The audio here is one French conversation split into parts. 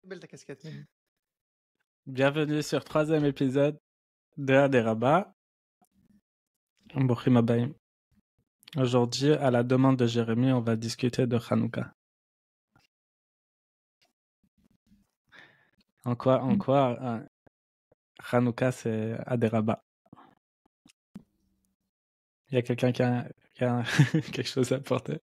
Belle ta casquette, Manu. Bienvenue sur 3e épisode de Aderaba. Brouchim Habayim. Aujourd'hui, à la demande de Jérémy, on va discuter de Hanouka. En quoi Hanouka, c'est Aderaba. Il y a quelqu'un qui a quelque chose à apporter?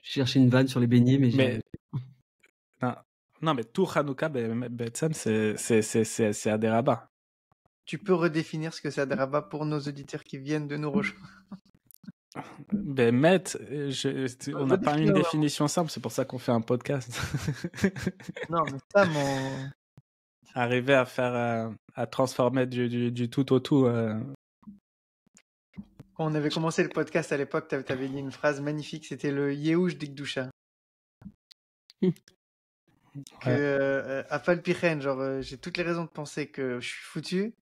Je cherchais une vanne sur les beignets, mais Mais non, mais tout Hanouka, c'est Aderaba. Tu peux redéfinir ce que c'est Aderaba pour nos auditeurs qui viennent de nous rejoindre. Ben, on n'a pas une définition simple, c'est pour ça qu'on fait un podcast. Non, mais ça, mon... Arriver à faire, à transformer du tout au tout. Quand on avait commencé le podcast à l'époque, t'avais dit une phrase magnifique, c'était le Yehush d'Ikdusha. Que Afal Pichen, genre j'ai toutes les raisons de penser que je suis foutu.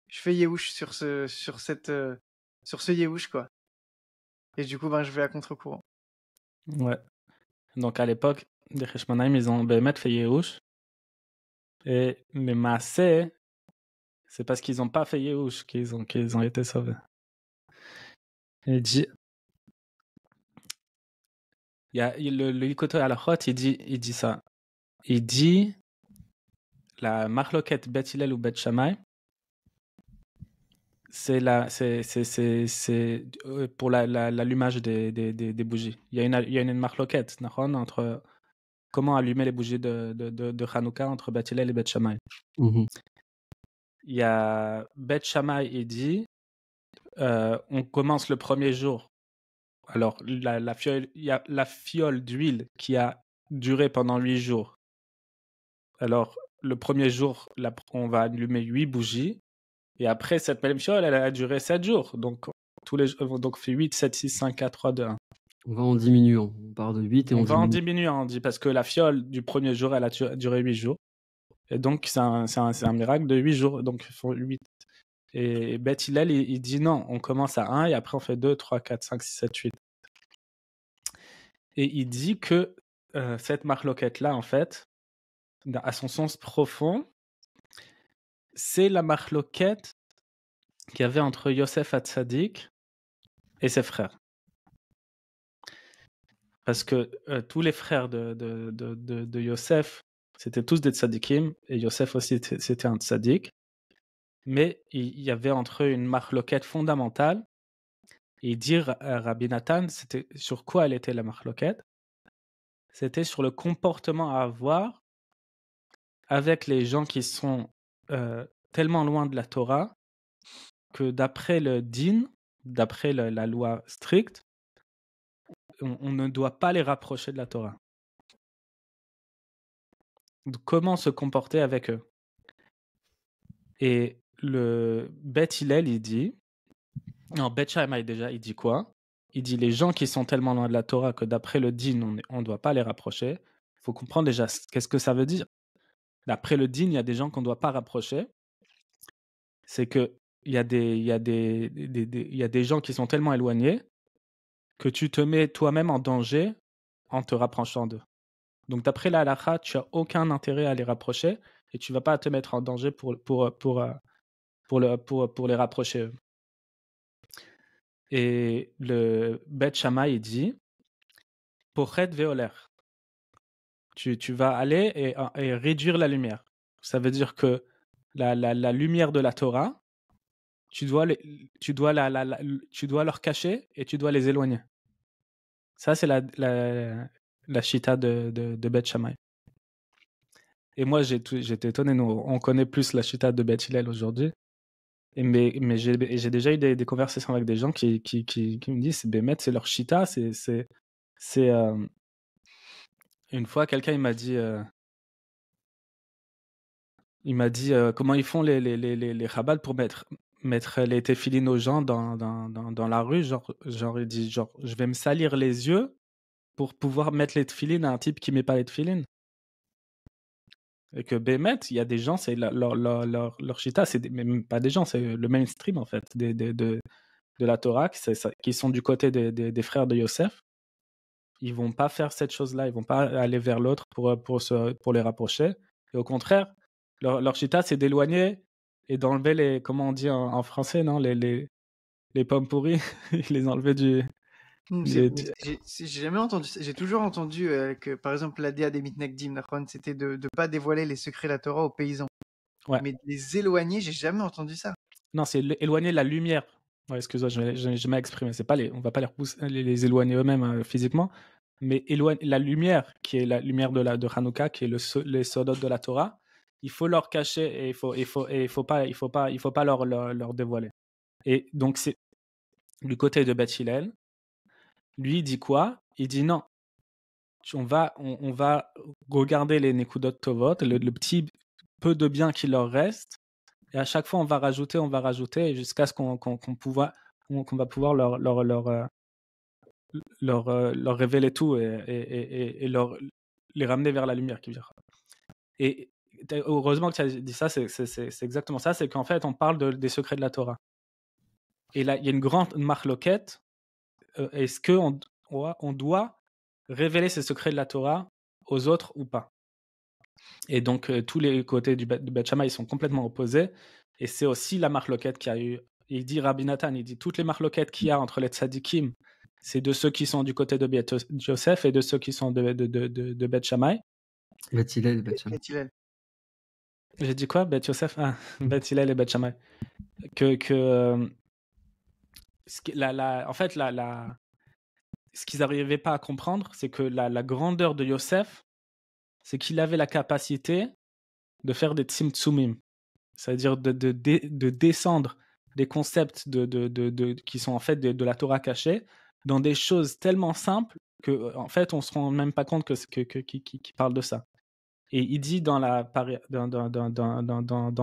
Je fais Yehush sur ce Yehush, quoi. Et du coup, je vais à contre-courant. Ouais. Donc à l'époque, les Heshmanaïm, ils ont Bémet fait Yehush. Et les Maaseh, c'est parce qu'ils n'ont pas fait Yehush qu'ils ont été sauvés. Il dit, il y a le Yikoto Alachot, il dit ça. Il dit la marloquette Bet Hillel ou Bet Shammai, c'est pour l'allumage des bougies. Il y a une marloquette entre comment allumer les bougies de Hanouka entre Bet Hillel et Bet Shammai. Mhm. Il y a Bet Shammai, il dit on commence le premier jour. Alors, il y a la fiole d'huile qui a duré pendant 8 jours. Alors, le premier jour, on va allumer 8 bougies. Et après, cette même fiole, elle a duré 7 jours. Donc, donc fait 8, 7, 6, 5, 4, 3, 2, 1. On va en diminuant. On part de 8 et on va en diminue. diminuant, on dit, parce que la fiole du premier jour, elle a duré 8 jours. Et donc, c'est un miracle de 8 jours. Donc, il faut 8. Et Beth Hillel, il dit non, on commence à 1 et après on fait 2, 3, 4, 5, 6, 7, 8. Et il dit que cette marloquette-là, en fait, à son sens profond, c'est la marloquette qu'il y avait entre Yosef Hatzadik et ses frères. Parce que tous les frères de Yosef, c'était tous des tzadikim, et Yosef aussi, c'était un tzadik. Mais il y avait entre eux une marloquette fondamentale. Et dire Rabbi Nathan, c'était sur quoi elle était la marloquette? C'était sur le comportement à avoir avec les gens qui sont tellement loin de la Torah que d'après le din, d'après la loi stricte, on ne doit pas les rapprocher de la Torah. Donc, comment se comporter avec eux? Et le Beth Hillel, il dit, non, Beth Shammai déjà, il dit quoi? Il dit les gens qui sont tellement loin de la Torah que d'après le din, on ne doit pas les rapprocher. Il faut comprendre déjà qu'est-ce que ça veut dire. D'après le din, il y a des gens qu'on ne doit pas rapprocher. C'est que il y a des gens qui sont tellement éloignés que tu te mets toi-même en danger en te rapprochant d'eux. Donc d'après la halakha, tu n'as aucun intérêt à les rapprocher et tu ne vas pas te mettre en danger pour les rapprocher eux. Et le Bet Shammai, il dit Pochet veoler. Tu vas aller et réduire la lumière. Ça veut dire que la lumière de la Torah, tu dois leur cacher et tu dois les éloigner. Ça, c'est la shita de Bet Shammai. Et moi, j'étais étonné. Nous, on connaît plus la shita de Bet Hillel aujourd'hui. Mais j'ai déjà eu des conversations avec des gens qui me disent c'est leur shita. Une fois, quelqu'un il m'a dit comment ils font les Chabad pour mettre les téfilines aux gens dans la rue. Genre, il dit je vais me salir les yeux pour pouvoir mettre les téfilines à un type qui met pas les téfilines. Et que Bémet, il y a des gens, c'est leur shita, c'est même pas des gens, c'est le mainstream en fait de la Torah, qui sont du côté des frères de Yosef. ils vont pas faire cette chose-là, ils vont pas aller vers l'autre pour les rapprocher. Et au contraire, leur chita, c'est d'éloigner et d'enlever les, comment on dit en français, non, les pommes pourries, ils les enlevaient j'ai jamais entendu ça. J'ai toujours entendu que, par exemple, l'ADA des Mitnagdim, c'était de ne pas dévoiler les secrets de la Torah aux paysans. Ouais. Mais de les éloigner, j'ai jamais entendu ça. Non, c'est éloigner la lumière. Ouais, excuse-moi, je m'ai exprimé. C'est pas on va pas les repousser, les éloigner eux-mêmes physiquement, mais éloigner la lumière, qui est la lumière de Hanouka, qui est les sodot de la Torah. Il faut leur cacher et il faut pas leur dévoiler. Et donc c'est du côté de Beth Hillel. Lui, il dit quoi? Il dit non. On va regarder les Nekudot Tovot, le petit peu de bien qui leur reste, et à chaque fois on va rajouter jusqu'à ce qu'on va pouvoir leur révéler tout et les ramener vers la lumière. Et heureusement que tu as dit ça, c'est exactement ça, c'est qu'en fait on parle des secrets de la Torah. Et là, il y a une grande marloquette. Est-ce qu'on doit révéler ces secrets de la Torah aux autres ou pas? Et donc, tous les côtés de Beth Shammai, ils sont complètement opposés. Et c'est aussi la marloquette qu'il y a eu. Il dit Rabbi Nathan, il dit toutes les marloquettes qu'il y a entre les tzadikim, c'est de ceux qui sont du côté de Beth Yosef et de ceux qui sont de Beth Shammai. Beth Hillel et Beth Shammai. Beth Hillel. J'ai dit quoi? Beth Yosef? Ah, Beth Hillel et Beth Shammai. En fait, ce qu'ils n'arrivaient pas à comprendre, c'est que la grandeur de Yosef, c'est qu'il avait la capacité de faire des tzimtzumim, c'est-à-dire de descendre des concepts qui sont en fait de la Torah cachée dans des choses tellement simples que en fait on se rend même pas compte qu'il parle de ça. Et il dit dans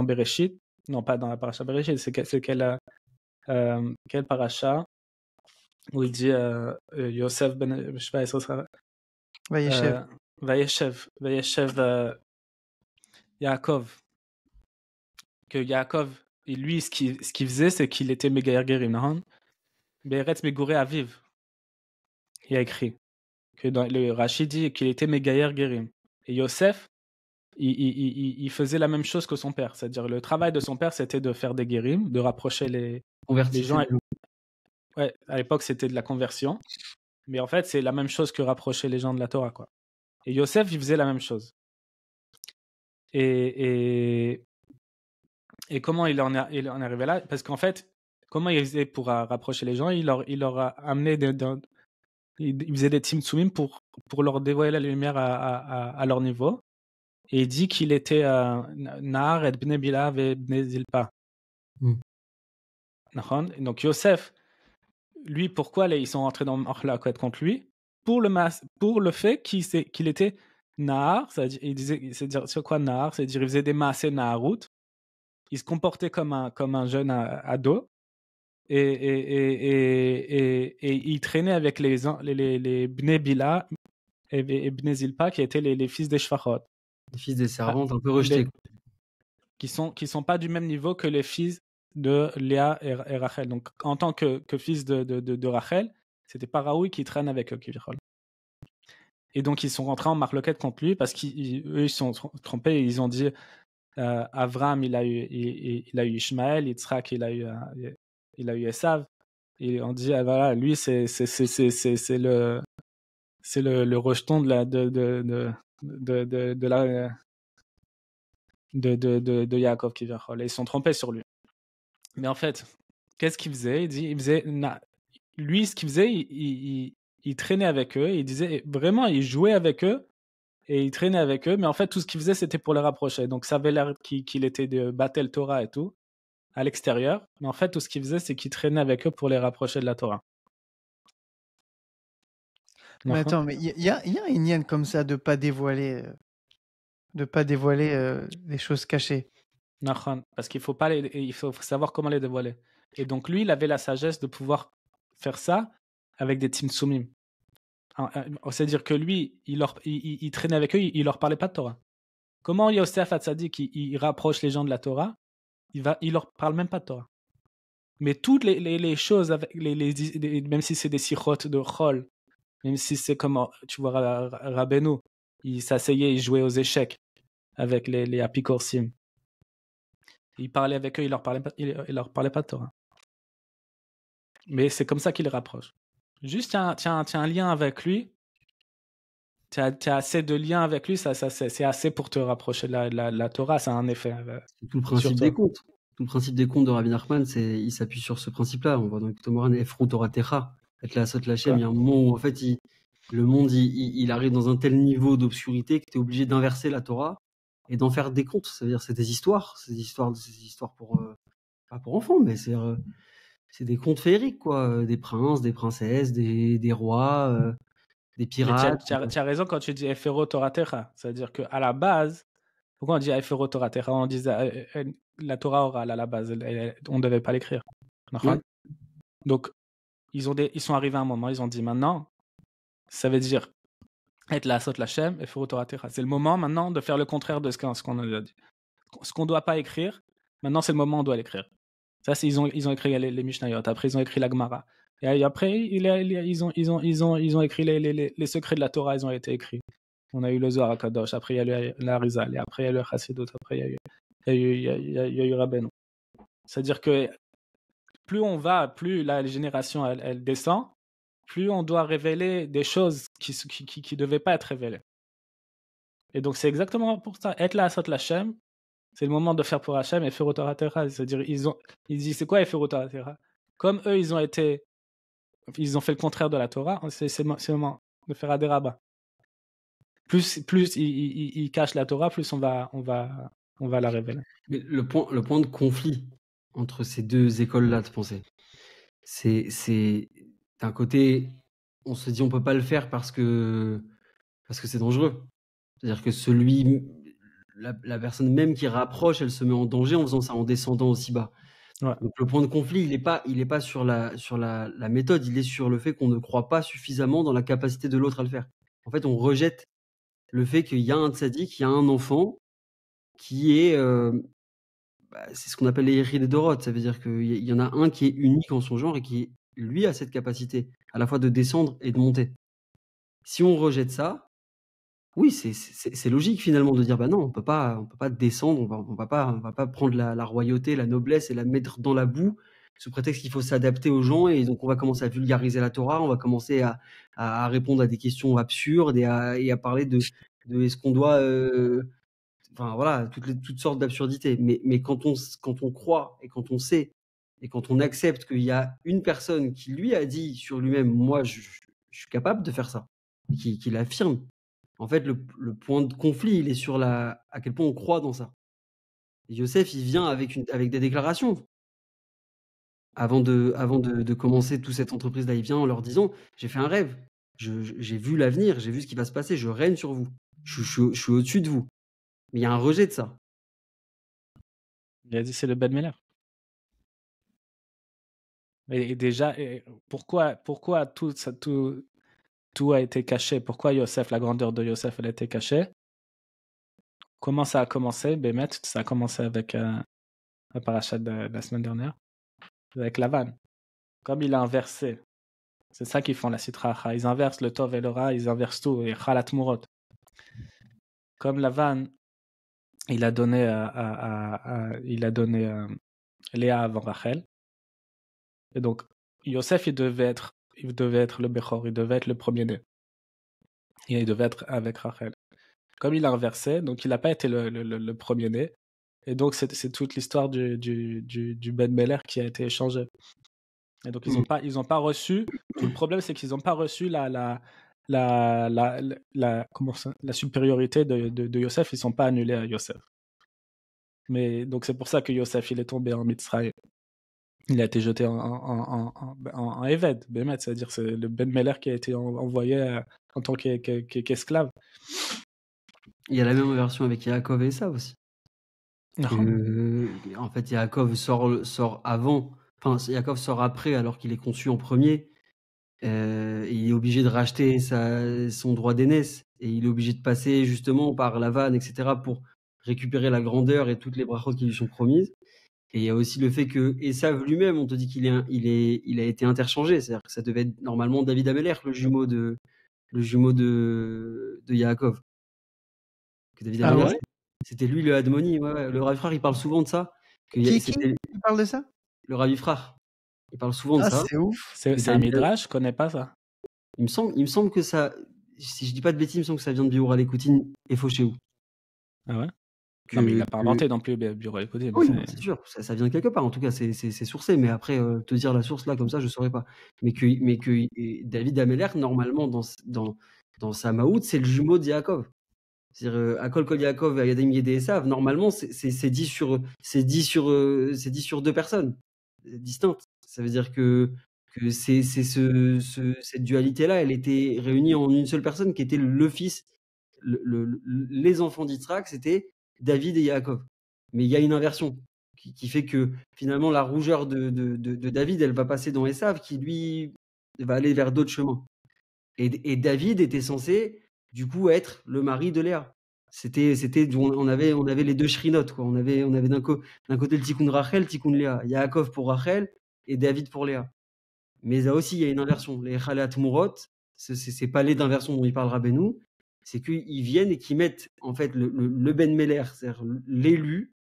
Bereshit, non pas dans la paracha Bereshit, c'est quel paracha où il dit Yosef ben, je sais pas, ça sera Vayeshev Yaakov, que Yaakov, et lui, ce qu'il faisait, c'est qu'il était Megayer Gerim, non? Be'eretz Megoré Aviv. Il a écrit que dans le Rashi dit qu'il était Megayer Gerim. Et Yosef, il faisait la même chose que son père, c'est-à-dire le travail de son père, c'était de faire des Gerim, de rapprocher les gens. Ouais, à l'époque, c'était de la conversion, mais en fait, c'est la même chose que rapprocher les gens de la Torah, quoi. Et Yosef, il faisait la même chose. Et comment il en est arrivé là? Parce qu'en fait, comment il faisait pour rapprocher les gens? Il leur a amené il faisait des tzimtzumim pour leur dévoiler la lumière à leur niveau. Et il dit qu'il était Nahar et Bnei Bila et Bnei Zilpa. Donc Yosef, lui, pourquoi ils sont rentrés dans Machlokot contre lui? Pour le fait qu'il était Nahar, c'est-à-dire sur quoi Nahar? C'est-à-dire il faisait des maaseh Naharut. Il se comportait comme un jeune ado et il traînait avec les Bnei Bila et Bnei Zilpa qui étaient les fils des Shfachot. Les fils des servantes un peu rejetés. Qui sont pas du même niveau que les fils de Léa et Rachel. Donc en tant que fils de Rachel, c'était pas Raoui qui traîne avec eux. Et donc ils sont rentrés en marloquette contre lui parce qu'eux ils se sont trompés et ils ont dit Avram il a eu Ishmaël, Yitzhak il a eu Esav, et on dit voilà, lui c'est le rejeton de Yaakov qui vient. Ils se sont trompés sur lui. Mais en fait, qu'est-ce qu'il faisait? Lui, ce qu'il faisait, il traînait avec eux, il disait vraiment, il jouait avec eux et il traînait avec eux, mais en fait, tout ce qu'il faisait, c'était pour les rapprocher. Donc, ça avait l'air qu'il était de Batel Torah et tout, à l'extérieur, mais en fait, tout ce qu'il faisait, c'est qu'il traînait avec eux pour les rapprocher de la Torah. Mais attends, mais il y a une hyène comme ça de pas dévoiler les choses cachées. Parce qu'il faut savoir comment les dévoiler. Et donc lui, il avait la sagesse de pouvoir faire ça avec des tzimtzumim. C'est-à-dire que lui, il traînait avec eux, il leur parlait pas de Torah. Comment Yosef Hatzadik il rapproche les gens de la Torah? Il leur parle même pas de Torah. Mais toutes les choses, avec même si c'est des sichot de chol, Même si c'est comme, tu vois, Rabbeinu, il s'asseyait, il jouait aux échecs avec les apicorsim. Il parlait avec eux, il leur parlait pas de Torah. Mais c'est comme ça qu'il les rapproche. Juste, tiens un lien avec lui. Tu as assez de liens avec lui, c'est assez pour te rapprocher de la Torah, ça a un effet C'est tout le sur principe toi. des contes. Tout le principe des contes de Rabbi Nachman, il s'appuie sur ce principe-là. On voit dans Tomoran Efrou Torah Techa, avec la Sot Lachem, il y a un moment où en fait le monde il arrive dans un tel niveau d'obscurité que tu es obligé d'inverser la Torah et d'en faire des contes. Ça veut dire c'est des histoires pour pas pour enfants, mais c'est des contes féeriques quoi, des princes, des princesses, des rois, des Mais pirates. tu as raison quand tu dis Efero Torah Techa. C'est-à-dire qu'à la base, pourquoi on dit Efero Torah Techa? On disait la Torah orale à la base, on ne devait pas l'écrire. Ouais. Donc, ils sont arrivés à un moment, ils ont dit maintenant, ça veut dire être la Sot Lachem, Efero Torah Techa. C'est le moment maintenant de faire le contraire de ce qu'on a dit. Ce qu'on ne doit pas écrire, maintenant c'est le moment où on doit l'écrire. Ça, ils ont écrit les Mishnayot, après ils ont écrit la Gemara. Et après, ils ont écrit les secrets de la Torah, ils ont été écrits. On a eu le Zohar HaKadosh, après il y a eu l'Arizal, et après il y a eu le Chassidut, après il y a eu Rabbeinu. C'est-à-dire que plus on va, plus la génération elle descend, plus on doit révéler des choses qui devaient pas être révélées. Et donc c'est exactement pour ça. Être là à Sot Lachem, c'est le moment de faire pour Hachem et faire au Torah Terra. C'est-à-dire, ils disent, c'est quoi faire au Torah Terra? Comme eux, ils ont fait le contraire de la Torah, c'est le moment de faire des rabats. Plus ils cachent la Torah, plus on va la révéler. Mais le point de conflit entre ces deux écoles-là de pensée, c'est d'un côté, on se dit on peut pas le faire parce que c'est dangereux. C'est-à-dire que la personne même qui rapproche, elle se met en danger en faisant ça, en descendant aussi bas. Ouais. Donc le point de conflit, il est pas sur la méthode, il est sur le fait qu'on ne croit pas suffisamment dans la capacité de l'autre à le faire. En fait, on rejette le fait qu'il y a un tzaddik, il y a un enfant qui est c'est ce qu'on appelle les Yerid Dorot. Ça veut dire qu'il y en a un qui est unique en son genre et qui, lui, a cette capacité à la fois de descendre et de monter. Si on rejette ça, oui, c'est logique finalement de dire bah non, on peut pas descendre, on va pas prendre la royauté, la noblesse et la mettre dans la boue sous prétexte qu'il faut s'adapter aux gens et donc on va commencer à vulgariser la Torah, on va commencer à répondre à des questions absurdes et à parler de est-ce qu'on doit enfin voilà, toutes sortes d'absurdités. Mais quand on croit et quand on sait et quand on accepte qu'il y a une personne qui lui a dit sur lui-même, moi je suis capable de faire ça, et qui l'affirme. En fait, le point de conflit, il est sur à quel point on croit dans ça. Et Yosef, il vient avec des déclarations. Avant de commencer toute cette entreprise-là, il vient en leur disant, j'ai fait un rêve, j'ai vu l'avenir, j'ai vu ce qui va se passer, je règne sur vous, je suis au-dessus de vous. Mais il y a un rejet de ça. Il a dit c'est le Ben Meller. Et déjà, pourquoi tout a été caché? Pourquoi Yosef, la grandeur de Yosef, elle a été cachée? Comment ça a commencé? Bémet, ça a commencé avec la paracha de la semaine dernière, avec Lavan. Comme il a inversé, c'est ça qu'ils font la Sitra. Ils inversent le Tov et le Ra, ils inversent tout, et Chalat Murot. Comme Lavan, il a donné Léa avant Rachel. Et donc, Yosef, il devait être le Bechor, il devait être le premier-né. Et il devait être avec Rachel. Comme il a inversé, donc il n'a pas été le premier-né. Et donc, c'est toute l'histoire du Ben Meller qui a été échangé. Et donc, ils ont pas reçu. Tout le problème, c'est qu'ils n'ont pas reçu la supériorité de Yosef. Ils ne sont pas annulés à Yosef. Mais donc, c'est pour ça que Yosef, il est tombé en Mitzrayim. Il a été jeté en Eved, Bémet, c'est-à-dire c'est le Ben Meller qui a été envoyé en tant qu'esclave. Il y a la même version avec Yaakov et Esav aussi. En fait, Yaakov sort avant, enfin, Yaakov sort après alors qu'il est conçu en premier. Il est obligé de racheter son droit d'aînesse et il est obligé de passer justement par Lavan, etc. pour récupérer la grandeur et toutes les brachot qui lui sont promises. Et il y a aussi le fait que Esav lui-même, on te dit qu'il a été interchangé. C'est-à-dire que ça devait être normalement David Ameller, le jumeau de le jumeau de Yaakov, que David Ah avait ouais? versé. C'était lui le Hadmoni. Ouais. Le Rav Frère, il parle souvent de ça. Qui C'était parle de ça? le Rav Frère. Il parle souvent de Ah, ça. c'est ouf. C'est un David- midrash, je connais pas ça. Il me semble que ça, si je dis pas de bêtises, il me semble que ça vient de Bioura Lécoutine et Fauchéou. Ah ouais? Non, mais il n'a pas inventé non plus Bureau écouté. Oui, c'est sûr, ça vient de quelque part. En tout cas, c'est sourcé. Mais après, te dire la source là, comme ça, je saurais pas. Mais que David Ameller, normalement, dans sa Maout, c'est le jumeau de Yaakov. C'est-à-dire, Akol Kol Yaakov et Yadim Yedé Esav, normalement, c'est dit sur 2 personnes distinctes. Ça veut dire que cette dualité-là, elle était réunie en une seule personne qui était le fils, les enfants d'Yitzhak, c'était David et Yaakov. Mais il y a une inversion qui fait que finalement la rougeur de David, elle va passer dans Esav, qui lui va aller vers d'autres chemins. Et David était censé du coup être le mari de Léa. On avait les 2 shrinot, quoi. On avait d'un côté le tikkun Rachel, tikkun Léa. Yaakov pour Rachel et David pour Léa. Mais là aussi, il y a une inversion. Les Chalat Mourot, c'est pas les d'inversion dont il parle Rabbeinu, c'est qu'ils viennent et qu'ils mettent en fait le Ben Meller, c'est-à-dire l'élu,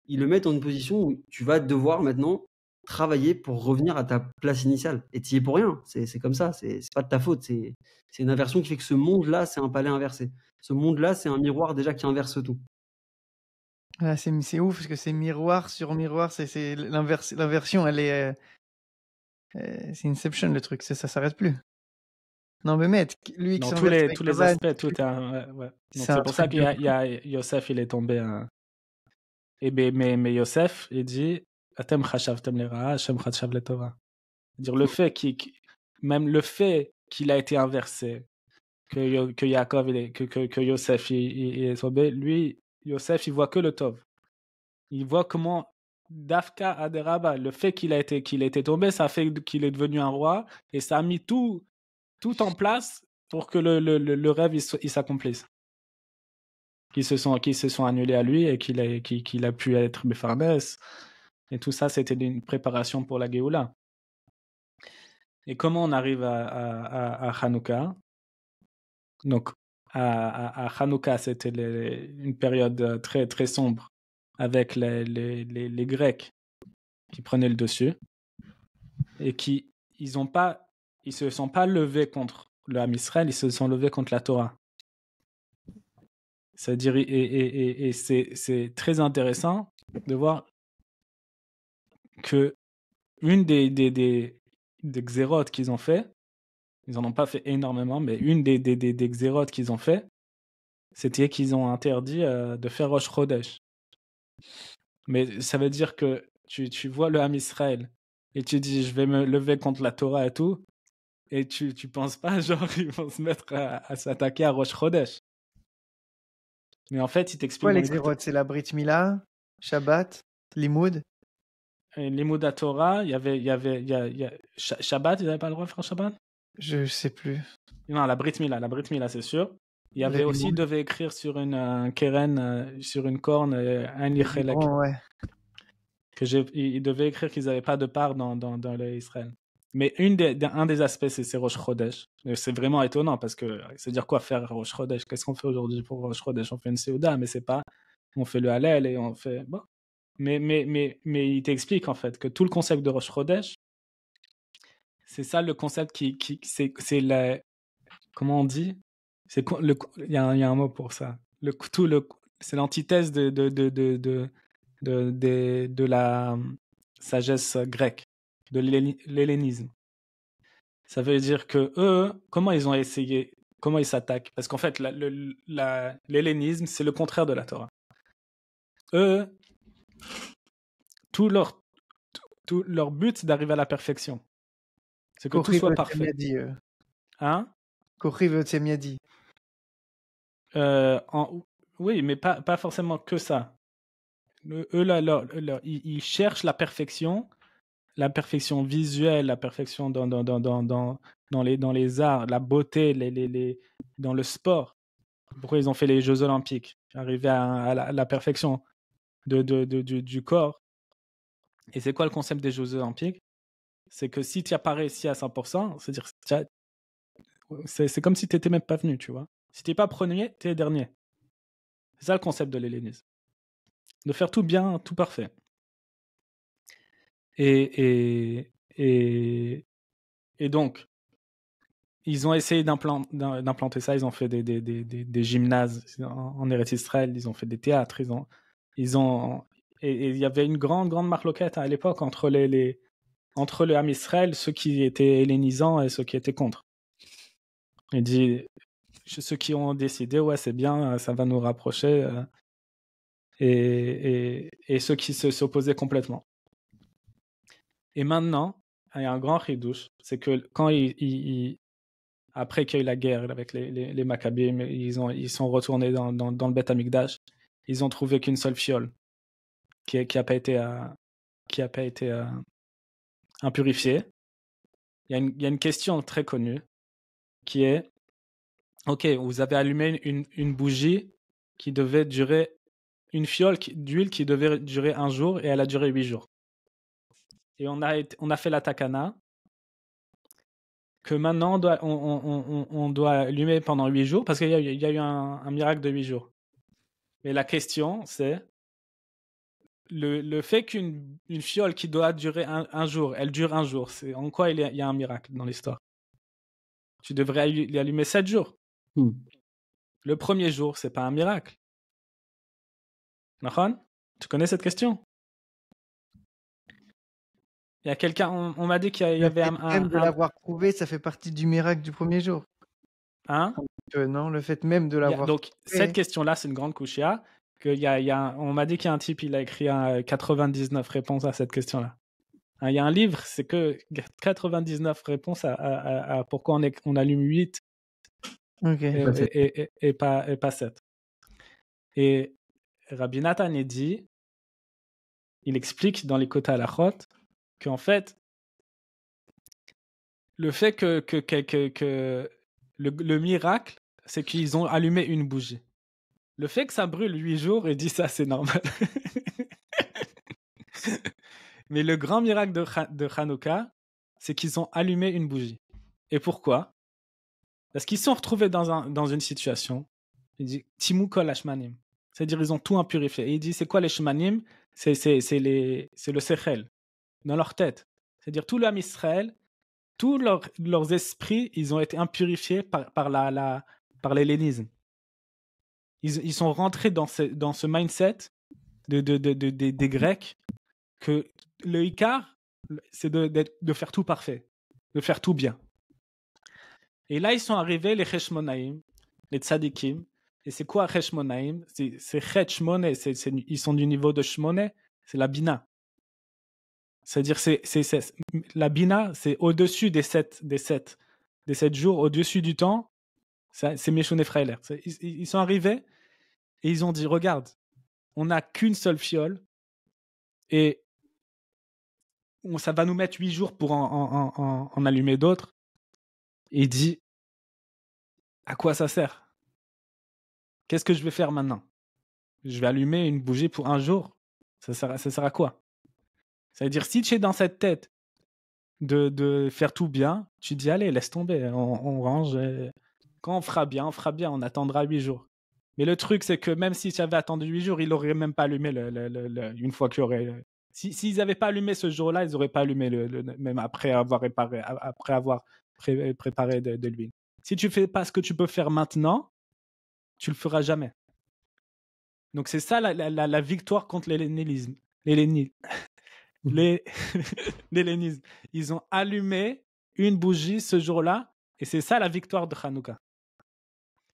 ils le mettent en une position où tu vas devoir maintenant travailler pour revenir à ta place initiale. Et tu y es pour rien. C'est comme ça. C'est pas de ta faute. C'est une inversion qui fait que ce monde-là, c'est un palais inversé. Ce monde-là, c'est un miroir déjà qui inverse tout. Ah, c'est ouf parce que c'est miroir sur miroir. C'est l'inversion, elle est. C'est Inception le truc. Ça s'arrête plus. Non, mais mec, lui qui Dans s'inverse avec tous les Lavan, aspects, tout est ouais. Donc c'est un c'est pour ça truc qu'il de y a Yosef, il est tombé. Mais Yosef, il dit Atem chashavtem lera, Hashem chashav letova. C'est-à-dire même le fait qu'il a été inversé, que Yaakov, que Yosef il est tombé, lui, Yosef, il voit que le tov. Il voit comment Dafka Aderaba, le fait qu'il a été tombé, ça a fait qu'il est devenu un roi et ça a mis tout en place pour que le rêve il s'accomplisse. Qui se sont annulés à lui et qu'il a pu être Mefarnes. Et tout ça, c'était une préparation pour la Géoula. Et comment on arrive à Hanouka? Donc, à Hanouka, c'était une période très, très sombre avec les Grecs qui prenaient le dessus et ils se sont pas levés contre le Ham Israël, ils se sont levés contre la Torah. C'est-à-dire, et c'est très intéressant de voir que une des xérotes qu'ils ont fait, ils en ont pas fait énormément, mais une des xérotes qu'ils ont fait, c'était qu'ils ont interdit de faire Rosh Chodesh. Mais ça veut dire que tu vois le Ham Israël et tu dis je vais me lever contre la Torah et tout, et tu penses pas genre ils vont se mettre à s'attaquer à Rosh Chodesh. Mais en fait, il t'explique quoi dans les le xérotes? C'est la Brit Mila, Shabbat, Limoud. Limoud Torah, il y a Shabbat, ils n'avaient pas le droit de faire Shabbat? Je sais plus. Non, la Brit Mila, c'est sûr. Il y avait aussi, il devait écrire sur une keren, sur une corne, un lichelek. Ouais. Il devait écrire qu'ils n'avaient pas de part dans l'Israël. Mais un des aspects, c'est Rosh Chodesh. C'est vraiment étonnant parce que c'est dire quoi faire Rosh Chodesh? Qu'est-ce qu'on fait aujourd'hui pour Rosh Chodesh? On fait une Seuda, mais c'est pas. On fait le Hallel et on fait. Bon. Mais il t'explique en fait que tout le concept de Rosh Chodesh, c'est ça le concept c'est la. Comment on dit? Il y a un mot pour ça. C'est l'antithèse de la sagesse grecque, de l'hellénisme. Ça veut dire que eux, comment ils s'attaquent? Parce qu'en fait, l'hellénisme, c'est le contraire de la Torah. Eux, tout leur but, c'est d'arriver à la perfection. C'est que tout soit parfait. Hein? Oui, mais pas forcément que ça. Eux, ils cherchent la perfection visuelle, la perfection dans les arts, la beauté, dans le sport. Pourquoi ils ont fait les Jeux Olympiques? Arriver à la perfection du corps. Et c'est quoi le concept des Jeux Olympiques? C'est que si tu n'as pas réussi à 100%, c'est-à-dire C'est comme si tu n'étais même pas venu, tu vois. Si tu n'es pas premier, tu es dernier. C'est ça le concept de l'hellénisme. De faire tout bien, tout parfait. Et donc, ils ont essayé d'implanter ça. Ils ont fait des gymnases en Eretz Israël. Ils ont fait des théâtres. Et il y avait une grande marloquette à l'époque entre le Ham Israël, ceux qui étaient hellénisants et ceux qui étaient contre. Il dit, ceux qui ont décidé, ouais, c'est bien, ça va nous rapprocher, et ceux qui s'opposaient complètement. Et maintenant, il y a un grand chidouche, c'est que quand après qu'il y a eu la guerre avec les Maccabéim, ils sont retournés dans le Beth Amikdash, ils ont trouvé qu'une seule fiole qui a pas été impurifiée. Il y a une question très connue qui est, ok, vous avez allumé une bougie qui devait durer, une fiole d'huile qui devait durer 1 jour, et elle a duré 8 jours. Et on a fait la takana que maintenant on doit allumer pendant 8 jours, parce qu'il y a eu un miracle de 8 jours. Mais la question, c'est le fait qu'une fiole qui doit durer un jour, elle dure 1 jour, c'est en quoi il y a un miracle dans l'histoire? Tu devrais l'allumer 7 jours. Le premier jour, c'est pas un miracle. Nahon, tu connais cette question? Il y a quelqu'un, on m'a dit qu'il y avait même de l'avoir prouvé, ça fait partie du miracle du premier jour. Hein? Non, le fait même de l'avoir donc, prouvé. cette question-là, c'est une grande couchia. On m'a dit qu'il y a un type, il a écrit 99 réponses à cette question-là. Il y a un livre, c'est que 99 réponses à pourquoi on allume 8 et pas 7. Et Rabbi Nathan dit, il explique dans les Kota Halachot qu'en fait, le fait que le miracle, c'est qu'ils ont allumé une bougie. Le fait que ça brûle 8 jours, il dit ça, c'est normal. Mais le grand miracle de Hanouka, c'est qu'ils ont allumé une bougie. Et pourquoi? Parce qu'ils se sont retrouvés dans une situation, il dit Timu kol hashmanim. C'est-à-dire, ils ont tout impurifié. Et il dit, c'est quoi les shmanim? C'est le sechel, dans leur tête. C'est-à-dire, tout l'âme Israël, tous leurs esprits, ils ont été impurifiés par l'hellénisme. Ils sont rentrés dans ce mindset des Grecs que le Icar, c'est de faire tout parfait, de faire tout bien. Et là, ils sont arrivés, les Cheshmonaïm, les Tzadikim. Et c'est quoi Cheshmonaïm? C'est Chet Shmoné, ils sont du niveau de Shmoné, c'est la Bina. C'est-à-dire, la Bina, c'est au-dessus des 7 jours, au-dessus du temps, c'est Meshouné Freiler. Ils sont arrivés et ils ont dit, regarde, on n'a qu'une seule fiole et ça va nous mettre 8 jours pour en allumer d'autres. Et il dit, à quoi ça sert? Qu'est-ce que je vais faire maintenant? Je vais allumer une bougie pour 1 jour. Ça sert à quoi? Ça veut dire, si tu es dans cette tête de faire tout bien, tu dis, allez, laisse tomber, on range. Quand on fera bien, on attendra 8 jours. Mais le truc, c'est que même si tu avais attendu 8 jours, ils n'auraient même pas allumé une fois qu'il y aurait... S'ils n'avaient pas allumé ce jour-là, ils n'auraient pas allumé même après avoir préparé de l'huile. Si tu ne fais pas ce que tu peux faire maintenant, tu ne le feras jamais. Donc c'est ça la victoire contre l'hellénisme. L'hellénisme. Ils ont allumé une bougie ce jour-là, et c'est ça la victoire de Hanouka.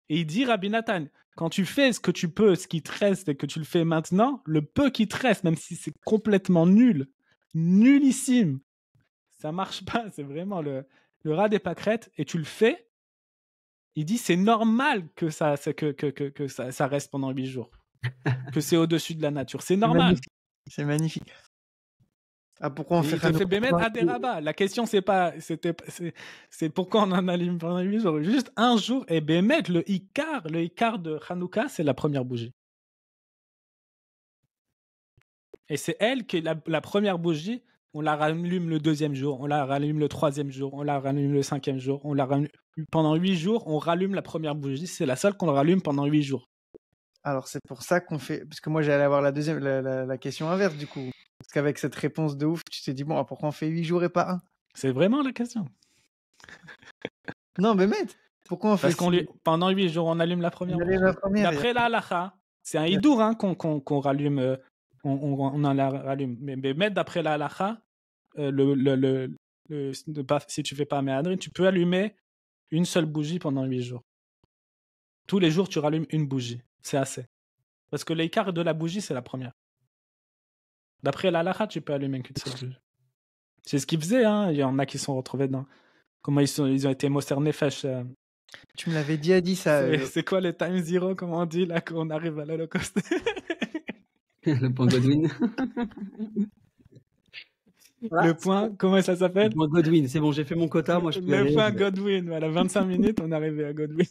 Et il dit, Rabbi Nathan, quand tu fais ce que tu peux, ce qui te reste, et que tu le fais maintenant, le peu qui te reste, même si c'est complètement nullissime, ça marche pas, c'est vraiment le rat des pâquerettes, et tu le fais, il dit, c'est normal que ça reste pendant 8 jours. Que c'est au-dessus de la nature. C'est normal. C'est magnifique. Ah, pourquoi on fait Bémet Adéraba. La question, c'est pourquoi on en allume pendant 8 jours. Juste 1 jour, et Bémet, le Icar de Hanouka, c'est la première bougie. Et c'est elle qui est la première bougie on la rallume le 2e jour, on la rallume le 3e jour, on la rallume le 5e jour, on la rallume pendant 8 jours, on rallume la première bougie. C'est la seule qu'on rallume pendant 8 jours. Alors, c'est pour ça qu'on fait. Parce que moi, j'allais avoir la question inverse, du coup. Parce qu'avec cette réponse de ouf, tu t'es dit, bon, pourquoi on fait 8 jours et pas 1? C'est vraiment la question. Non, mais mec, pourquoi on fait Parce pendant 8 jours, on allume la première bougie. D'après la halakha, c'est un hidour qu'on rallume. On en la rallume. Mais d'après la halakha, si tu fais pas méhadrin, tu peux allumer une seule bougie pendant 8 jours. Tous les jours, tu rallumes une bougie. C'est assez. Parce que l'écart de la bougie, c'est la première. D'après la halakha, tu peux allumer qu'une seule bougie. C'est ce qu'ils faisaient, hein. Il y en a qui sont retrouvés dans... Comment ils ont été Moser Nefesh. Tu me l'avais dit ça. C'est quoi le time zero, comment on dit, là, quand on arrive à l'Holocauste? Le point Godwin. Le point, comment ça s'appelle? Le point Godwin, c'est bon, j'ai fait mon quota, moi je peux Le point Godwin, voilà, 25 minutes, on est arrivé à Godwin.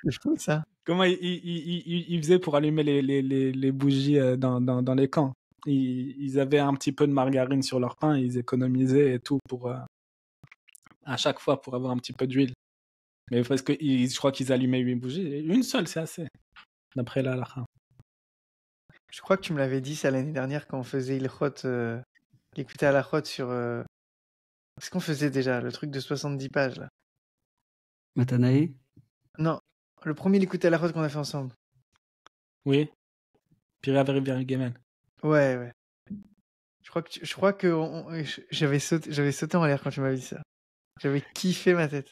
C'est fou, ça. Comment ils faisaient pour allumer les bougies dans les camps? Ils avaient un petit peu de margarine sur leur pain, ils économisaient et tout pour à chaque fois pour avoir un petit peu d'huile. Mais parce que je crois qu'ils allumaient 8 bougies, une seule c'est assez, d'après la halakha. Je crois que tu me l'avais dit ça l'année dernière quand on faisait l'écouter à la chôte sur... Qu'est-ce qu'on faisait déjà? Le truc de 70 pages, là. Matanae? Non, le premier l'écouter à la chôte qu'on a fait ensemble. Oui. Pira Verivier Gemen. Ouais. Je crois que j'avais sauté en l'air quand tu m'avais dit ça. J'avais kiffé ma tête.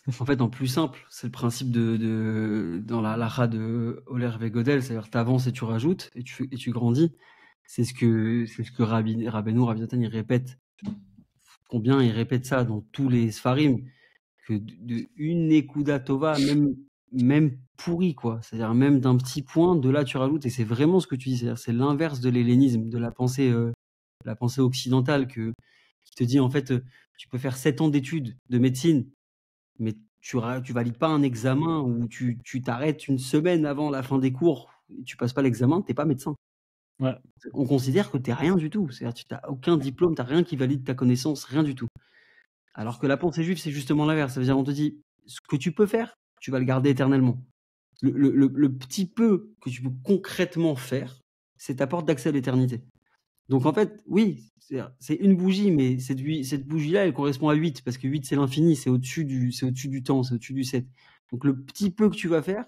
En fait, en plus simple, c'est le principe dans la halakha de Oler Vegodel, c'est-à-dire t'avances et tu rajoutes et tu grandis. C'est ce que Rabbeinu Rav Natan, il répète. Combien il répète ça dans tous les Sfarim, que de une Nekuda Tova, même pourri, quoi. C'est-à-dire même d'un petit point, de là tu rajoutes, et c'est vraiment ce que tu dis. C'est-à-dire c'est l'inverse de l'hellénisme, de la pensée occidentale qui te dit en fait, tu peux faire 7 ans d'études de médecine, mais tu valides pas un examen où tu t'arrêtes une semaine avant la fin des cours, tu passes pas l'examen, t'es pas médecin. Ouais. On considère que t'es rien du tout. C'est-à-dire tu n'as aucun diplôme, t'as rien qui valide ta connaissance, rien du tout. Alors que la pensée juive, c'est justement l'inverse. Ça veut dire on te dit ce que tu peux faire, tu vas le garder éternellement. Le petit peu que tu peux concrètement faire, c'est ta porte d'accès à l'éternité. Donc en fait, oui, c'est une bougie, mais cette bougie-là, elle correspond à 8, parce que 8, c'est l'infini, c'est au-dessus du temps, c'est au-dessus du 7. Donc le petit peu que tu vas faire,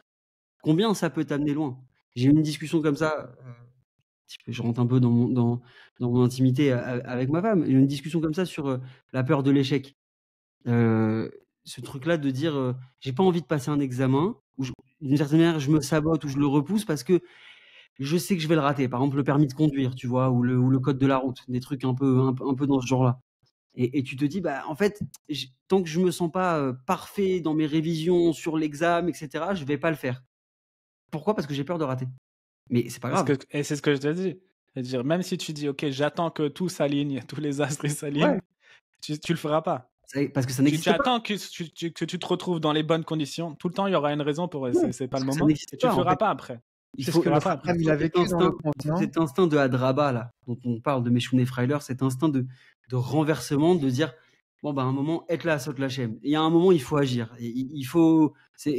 combien ça peut t'amener loin? J'ai eu une discussion comme ça, je rentre un peu dans mon intimité avec ma femme, j'ai eu une discussion comme ça sur la peur de l'échec. Ce truc-là de dire, j'ai pas envie de passer un examen, ou d'une certaine manière, je me sabote ou je le repousse parce que je sais que je vais le rater. Par exemple, le permis de conduire, tu vois, ou le code de la route, des trucs un peu dans ce genre-là. Et tu te dis, bah, en fait, tant que je me sens pas parfait dans mes révisions sur l'examen, etc., je vais pas le faire. Pourquoi? Parce que j'ai peur de rater. Mais c'est pas grave. Et c'est ce que je te dis. C'est-à-dire, même si tu dis, ok, j'attends que tout s'aligne, tous les astres s'alignent, tu le feras pas. Parce que ça n'existe pas. Tu attends que tu te retrouves dans les bonnes conditions. Tout le temps, il y aura une raison pour c'est pas le moment. Et tu le feras pas après. Il faut que il a vécu cet instinct de Hadraba, là, dont on parle de Meshouné Freiler, cet instinct de renversement, de dire, bon, bah, à un moment, être là, saute la chaîne. Il y a un moment, il faut agir. Il faut,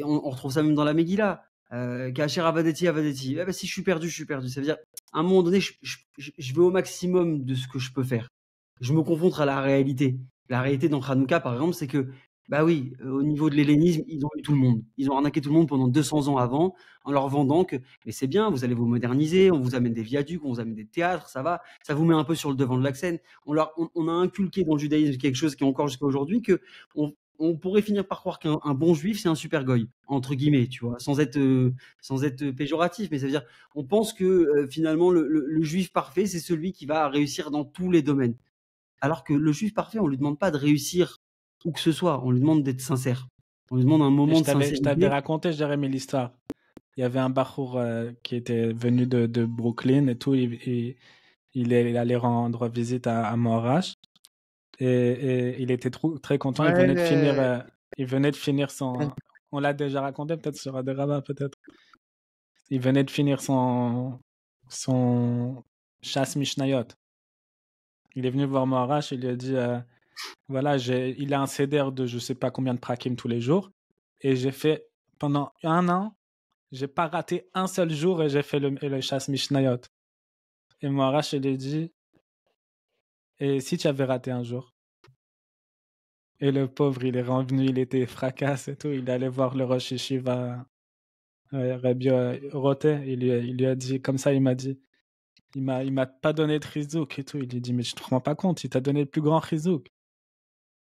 on retrouve ça même dans la Megillah. Kacher Avadeti. Eh ben, si je suis perdu, je suis perdu. Ça veut dire, à un moment donné, je vais au maximum de ce que je peux faire. Je me confronte à la réalité. La réalité dans Hanouka, par exemple, c'est que, bah oui, au niveau de l'hellénisme, ils ont eu tout le monde. Ils ont arnaqué tout le monde pendant 200 ans avant, en leur vendant que, mais c'est bien, vous allez vous moderniser, on vous amène des viaducs, on vous amène des théâtres, ça va, ça vous met un peu sur le devant de la scène. On a inculqué dans le judaïsme quelque chose qui est encore jusqu'à aujourd'hui, que on pourrait finir par croire qu'un bon juif, c'est un super goy, entre guillemets, tu vois, sans être péjoratif, mais ça veut dire, on pense que finalement, le juif parfait, c'est celui qui va réussir dans tous les domaines. Alors que le juif parfait, on lui demande pas de réussir où que ce soit, on lui demande d'être sincère. On lui dememe un moment de sincérité. Je t'avais raconté, Jérémy, l'histoire. Il y avait un bachour qui était venu de Brooklyn et tout, il allait rendre visite à Morash et il était très content. Ouais, il venait de finir son... On l'a déjà raconté peut-être sur Aderaba, peut-être. Il venait de finir son chasse Mishnayot. Il est venu voir Moharash, il lui a dit voilà, il a un CDR de je sais pas combien de prakim tous les jours. Et j'ai fait, pendant 1 an, j'ai pas raté un seul jour et j'ai fait le chasse Mishnayot. Et Moharash, il lui a dit, et si tu avais raté un jour? Et le pauvre, il est revenu, il était fracasse et tout. Il allait voir le Rosh Yeshiva, Rabbi Rote. Il lui a dit, comme ça, il m'a dit, il m'a pas donné de chizouk et tout. Il lui a dit, mais je te rends pas compte, il t'a donné le plus grand chizouk.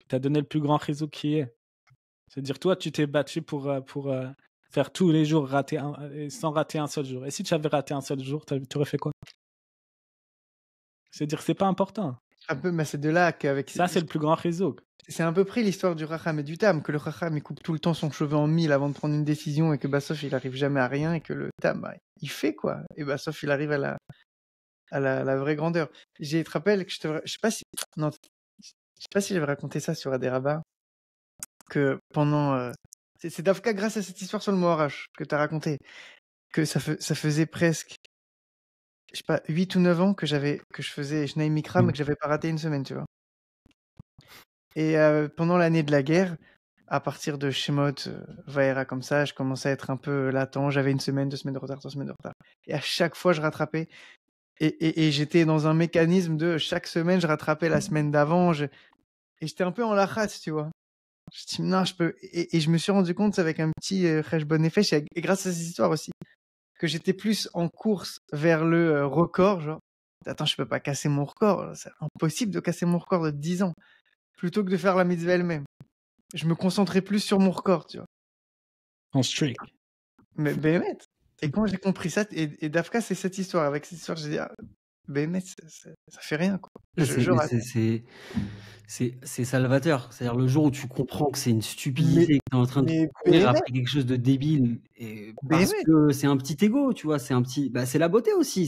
Il t'a donné le plus grand chizouk qui est. C'est-à-dire, toi, tu t'es battu pour faire tous les jours sans rater un seul jour. Et si tu avais raté un seul jour, tu aurais fait quoi? C'est-à-dire, c'est pas important. Un peu, mais c'est de là qu'avec Ça, c'est le plus grand chizouk. c'est un peu près l'histoire du Racham et du Tam, que le Racham il coupe tout le temps son cheveu en 1000 avant de prendre une décision et que Bassoff il arrive jamais à rien et que le Tam bah, il fait quoi. Et Bassoff il arrive à la vraie grandeur. Je te rappelle que je sais pas si non, je sais pas si j'avais raconté ça sur Aderaba que pendant c'est Dafka grâce à cette histoire sur le Moharash que tu as raconté que ça faisait presque je sais pas 8 ou 9 ans que je faisais Shnaim Mikram et que j'avais pas raté une semaine, tu vois. Et pendant l'année de la guerre, à partir de Shemot, Vaera comme ça, je commençais à être un peu latent. J'avais 1 semaine, 2 semaines de retard, 3 semaines de retard. Et à chaque fois, je rattrapais. Et j'étais dans un mécanisme de chaque semaine, je rattrapais la semaine d'avant. Et j'étais un peu en la race, tu vois. Je dis, non, je peux. Et je me suis rendu compte avec un petit bon effet, et grâce à ces histoires aussi, que j'étais plus en course vers le record. Genre, attends, je peux pas casser mon record. C'est impossible de casser mon record de 10 ans. Plutôt que de faire la mitzvah elle-même. Je me concentrais plus sur mon record, tu vois. En streak. Mais Béhémet. Et quand j'ai compris ça, et Dafka, c'est cette histoire. Avec cette histoire, j'ai dit, Béhémet, ça fait rien, quoi. C'est salvateur. C'est-à-dire le jour où tu comprends que c'est une stupidité, que tu es en train de courir après quelque chose de débile, et parce que c'est un petit ego, tu vois, c'est un petit, bah, c'est la beauté aussi.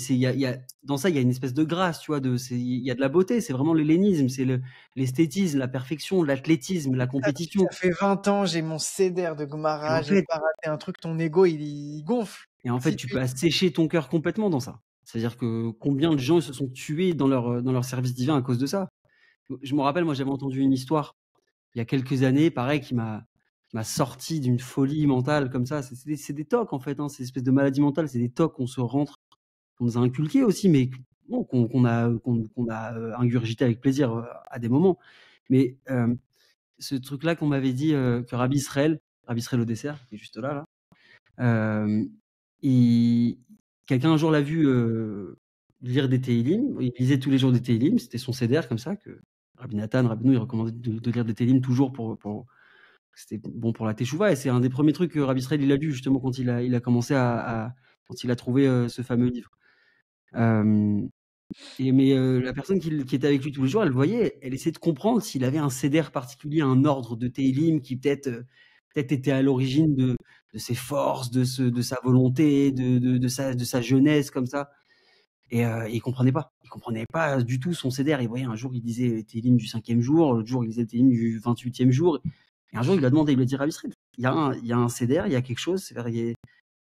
Dans ça, il y a une espèce de grâce, tu vois, il y a de la beauté. C'est vraiment l'hellénisme, c'est l'esthétisme, la perfection, l'athlétisme, la compétition. Ça fait 20 ans, j'ai mon CDR de Gomara, j'ai pas raté un truc, ton ego, il gonfle. Et en fait, tu peux assécher ton cœur complètement dans ça. C'est-à-dire que combien de gens se sont tués dans leur service divin à cause de ça. Je me rappelle, moi, j'avais entendu une histoire il y a quelques années, pareil, qui m'a sorti d'une folie mentale comme ça. C'est des tocs, en fait, hein, c'est une espèce de maladie mentale, c'est des tocs qu'on se rentre, qu'on nous a inculqués aussi, mais bon, qu'on a ingurgité avec plaisir à des moments. Mais ce truc-là qu'on m'avait dit que Rabbi Israël au dessert, qui est juste là, quelqu'un un jour l'a vu lire des Tehillim. Il lisait tous les jours des Tehillim, c'était son CDR comme ça, que Rabbi Nathan, Rabbi Nou, il recommandait de lire des Tehillim toujours c'était bon pour la Teshuvah. Et c'est un des premiers trucs que Rabbi Israël il a lu justement quand il a commencé quand il a trouvé ce fameux livre. Mais la personne qui était avec lui tous les jours, elle voyait, elle essayait de comprendre s'il avait un CDR particulier, un ordre de Tehillim qui peut-être était à l'origine de ses forces, de sa volonté, de sa jeunesse comme ça. Et il comprenait pas. Il comprenait pas du tout son CDR. Il voyait un jour, il disait Tehillim du 5e jour, l'autre jour, il disait Tehillim du 28e jour. Et un jour, il lui a demandé, il lui a dit, Rabbi Israël, il y a un CDR, il y a quelque chose,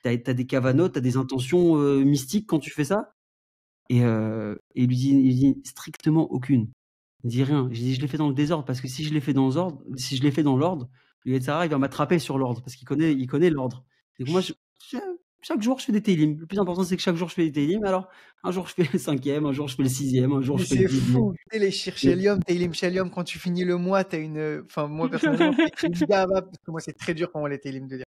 t'as des kavanot, t'as des intentions mystiques quand tu fais ça? Et il lui dit strictement aucune. Il dit rien. Je dis, je l'ai fait dans le désordre, parce que si je l'ai fait dans l'ordre, le Yetzirah, il va m'attraper sur l'ordre, parce qu'il connaît l'ordre. Donc moi, chaque jour, je fais des Tehillim. Le plus important, c'est que chaque jour, je fais des Tehillim. Alors, un jour, je fais le 5e, un jour, je fais le 6e, un jour, je fais le 10e. C'est fou. Tu sais, les Shir Shelium, Tehillim Shelium, quand tu finis le mois, t'as une. Enfin, moi, personnellement, c'est une gava, parce que moi, c'est très dur pour moi, les Tehillim de dire.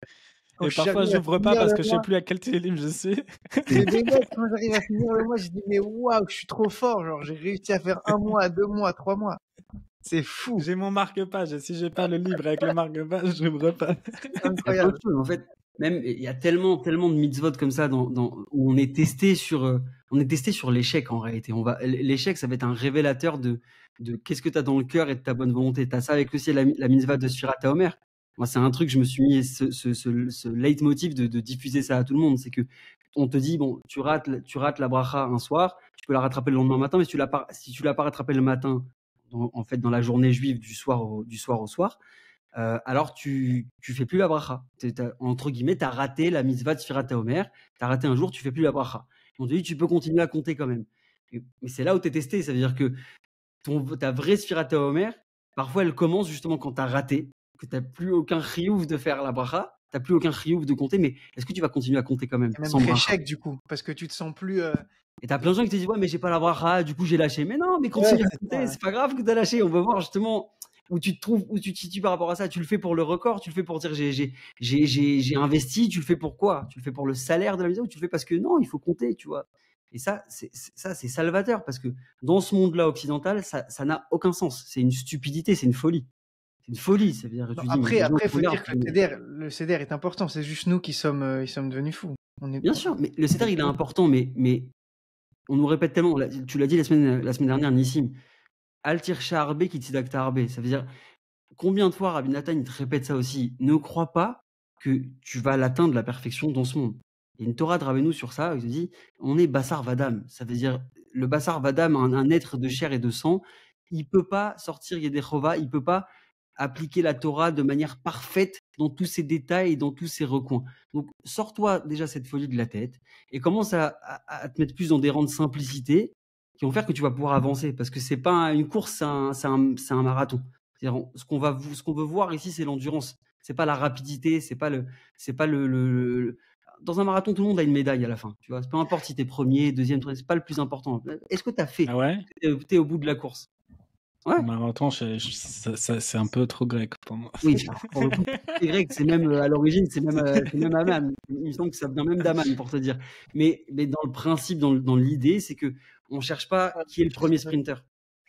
Et parfois, j'ouvre pas parce que je sais plus à quel Tehillim je suis. C'est des mecs, quand j'arrive à finir le mois, je dis, mais waouh, je suis trop fort. Genre, j'ai réussi à faire 1 mois, 2 mois, 3 mois. C'est fou. J'ai mon marque-page. Et si j'ai pas le livre avec le marque-page, je n'ouvre pas. Incroyable. En fait, même, il y a tellement de mitzvot comme ça où on est testé sur l'échec en réalité. L'échec, ça va être un révélateur de qu'est-ce que tu as dans le cœur et de ta bonne volonté. Tu as ça avec aussi la mitzvah de Sfirat HaOmer. Moi, c'est un truc, je me suis mis ce leitmotiv de diffuser ça à tout le monde. C'est que on te dit, bon, tu rates la bracha un soir, tu peux la rattraper le lendemain matin, mais si tu l'as pas rattrapé le matin, en fait, dans la journée juive du soir au soir, alors tu fais plus la bracha. Entre guillemets, tu as raté la mitzvah de Sfirat HaOmer, tu as raté un jour, tu fais plus la bracha. On te dit, tu peux continuer à compter quand même. Mais c'est là où tu es testé. Ça veut dire que ta vraie Sfirat HaOmer, parfois elle commence justement quand tu as raté, que tu n'as plus aucun chiyuv de faire la bracha, tu n'as plus aucun chiyuv de compter, mais est-ce que tu vas continuer à compter quand même Et même sans bracha? Réchec, du coup, parce que tu te sens plus. Et t'as plein de gens qui te disent ouais mais j'ai pas la bracha, du coup j'ai lâché. Mais non, mais continue à compter, c'est pas grave que t'as lâché. On va voir justement où tu te trouves, où tu te situes par rapport à ça. Tu le fais pour le record, tu le fais pour dire j'ai investi, tu le fais pour quoi? Tu le fais pour le salaire de la maison ou tu le fais parce que non, il faut compter, tu vois. Et ça c'est salvateur parce que dans ce monde-là occidental, ça n'a aucun sens. C'est une stupidité, c'est une folie. C'est une folie, ça veut dire que Non, tu dis, mais les gens après, te faut regardent, dire que le CDR est important. C'est juste nous qui sommes devenus fous. Bien sûr, mais le CEDAR il est important, mais on nous répète tellement, tu l'as dit la semaine dernière, Nissim, Altir Sha'arbe qui tzidak ta'arbe. Ça veut dire, combien de fois Rabbi Nathan il te répète ça aussi? Ne crois pas que tu vas l'atteindre la perfection dans ce monde. Il y a une Torah de Rabbeinu sur ça, il te dit, on est Bassar Vadam. Ça veut dire, le Bassar Vadam, un être de chair et de sang, il peut pas sortir Yedechova, il peut pas appliquer la Torah de manière parfaite dans tous ses détails et dans tous ses recoins. Donc, sors-toi déjà cette folie de la tête et commence à te mettre plus dans des rangs de simplicité qui vont faire que tu vas pouvoir avancer. Parce que c'est pas une course, c'est un marathon. C'est-à-dire, ce qu'on veut voir ici, c'est l'endurance. C'est pas la rapidité, c'est pas dans un marathon, tout le monde a une médaille à la fin. Tu vois, peu importe si t'es premier, deuxième, troisième, c'est pas le plus important. Est-ce que t'as fait? Ah ouais? T'es au bout de la course. Ouais. Marathon, c'est un peu trop grec pour moi. Oui, pour le coup, c'est grec, c'est même à l'origine, c'est même Aman. Il me semble que ça vient même d'Aman, pour te dire. Mais dans le principe, dans l'idée, c'est que on cherche pas qui est le premier sprinter.